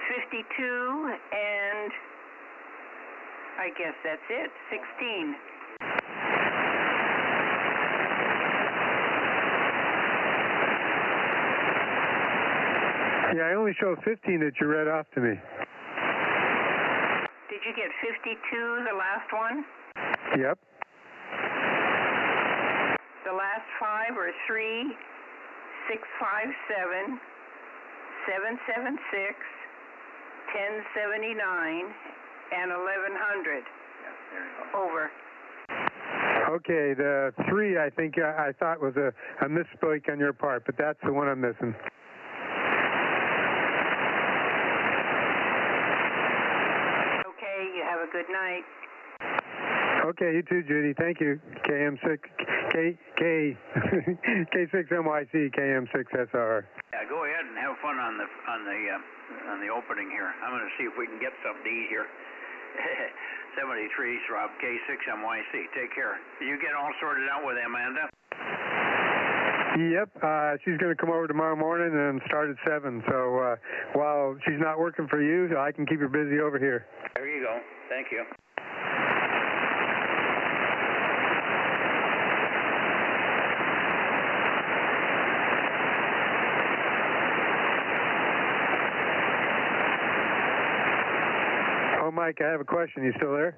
52, and I guess that's it. 16. Yeah, I only show 15 that you read off to me. Did you get 52, the last one? Yep. The last 5 are 3, 657, 776, 1079, and 1100. Over. Okay, the 3 I think I thought was a misspeak on your part, but that's the one I'm missing. Okay, you have a good night. Okay, you too, Judy. Thank you. K6MYC, KM6SR. Yeah, go ahead and have fun on the opening here. I'm going to see if we can get something to eat here. 73, Rob, K6MYC. Take care. You get all sorted out with Amanda? Yep, she's going to come over tomorrow morning and start at 7. So while she's not working for you, I can keep her busy over here. There you go. Thank you. Oh, Mike, I have a question. You still there?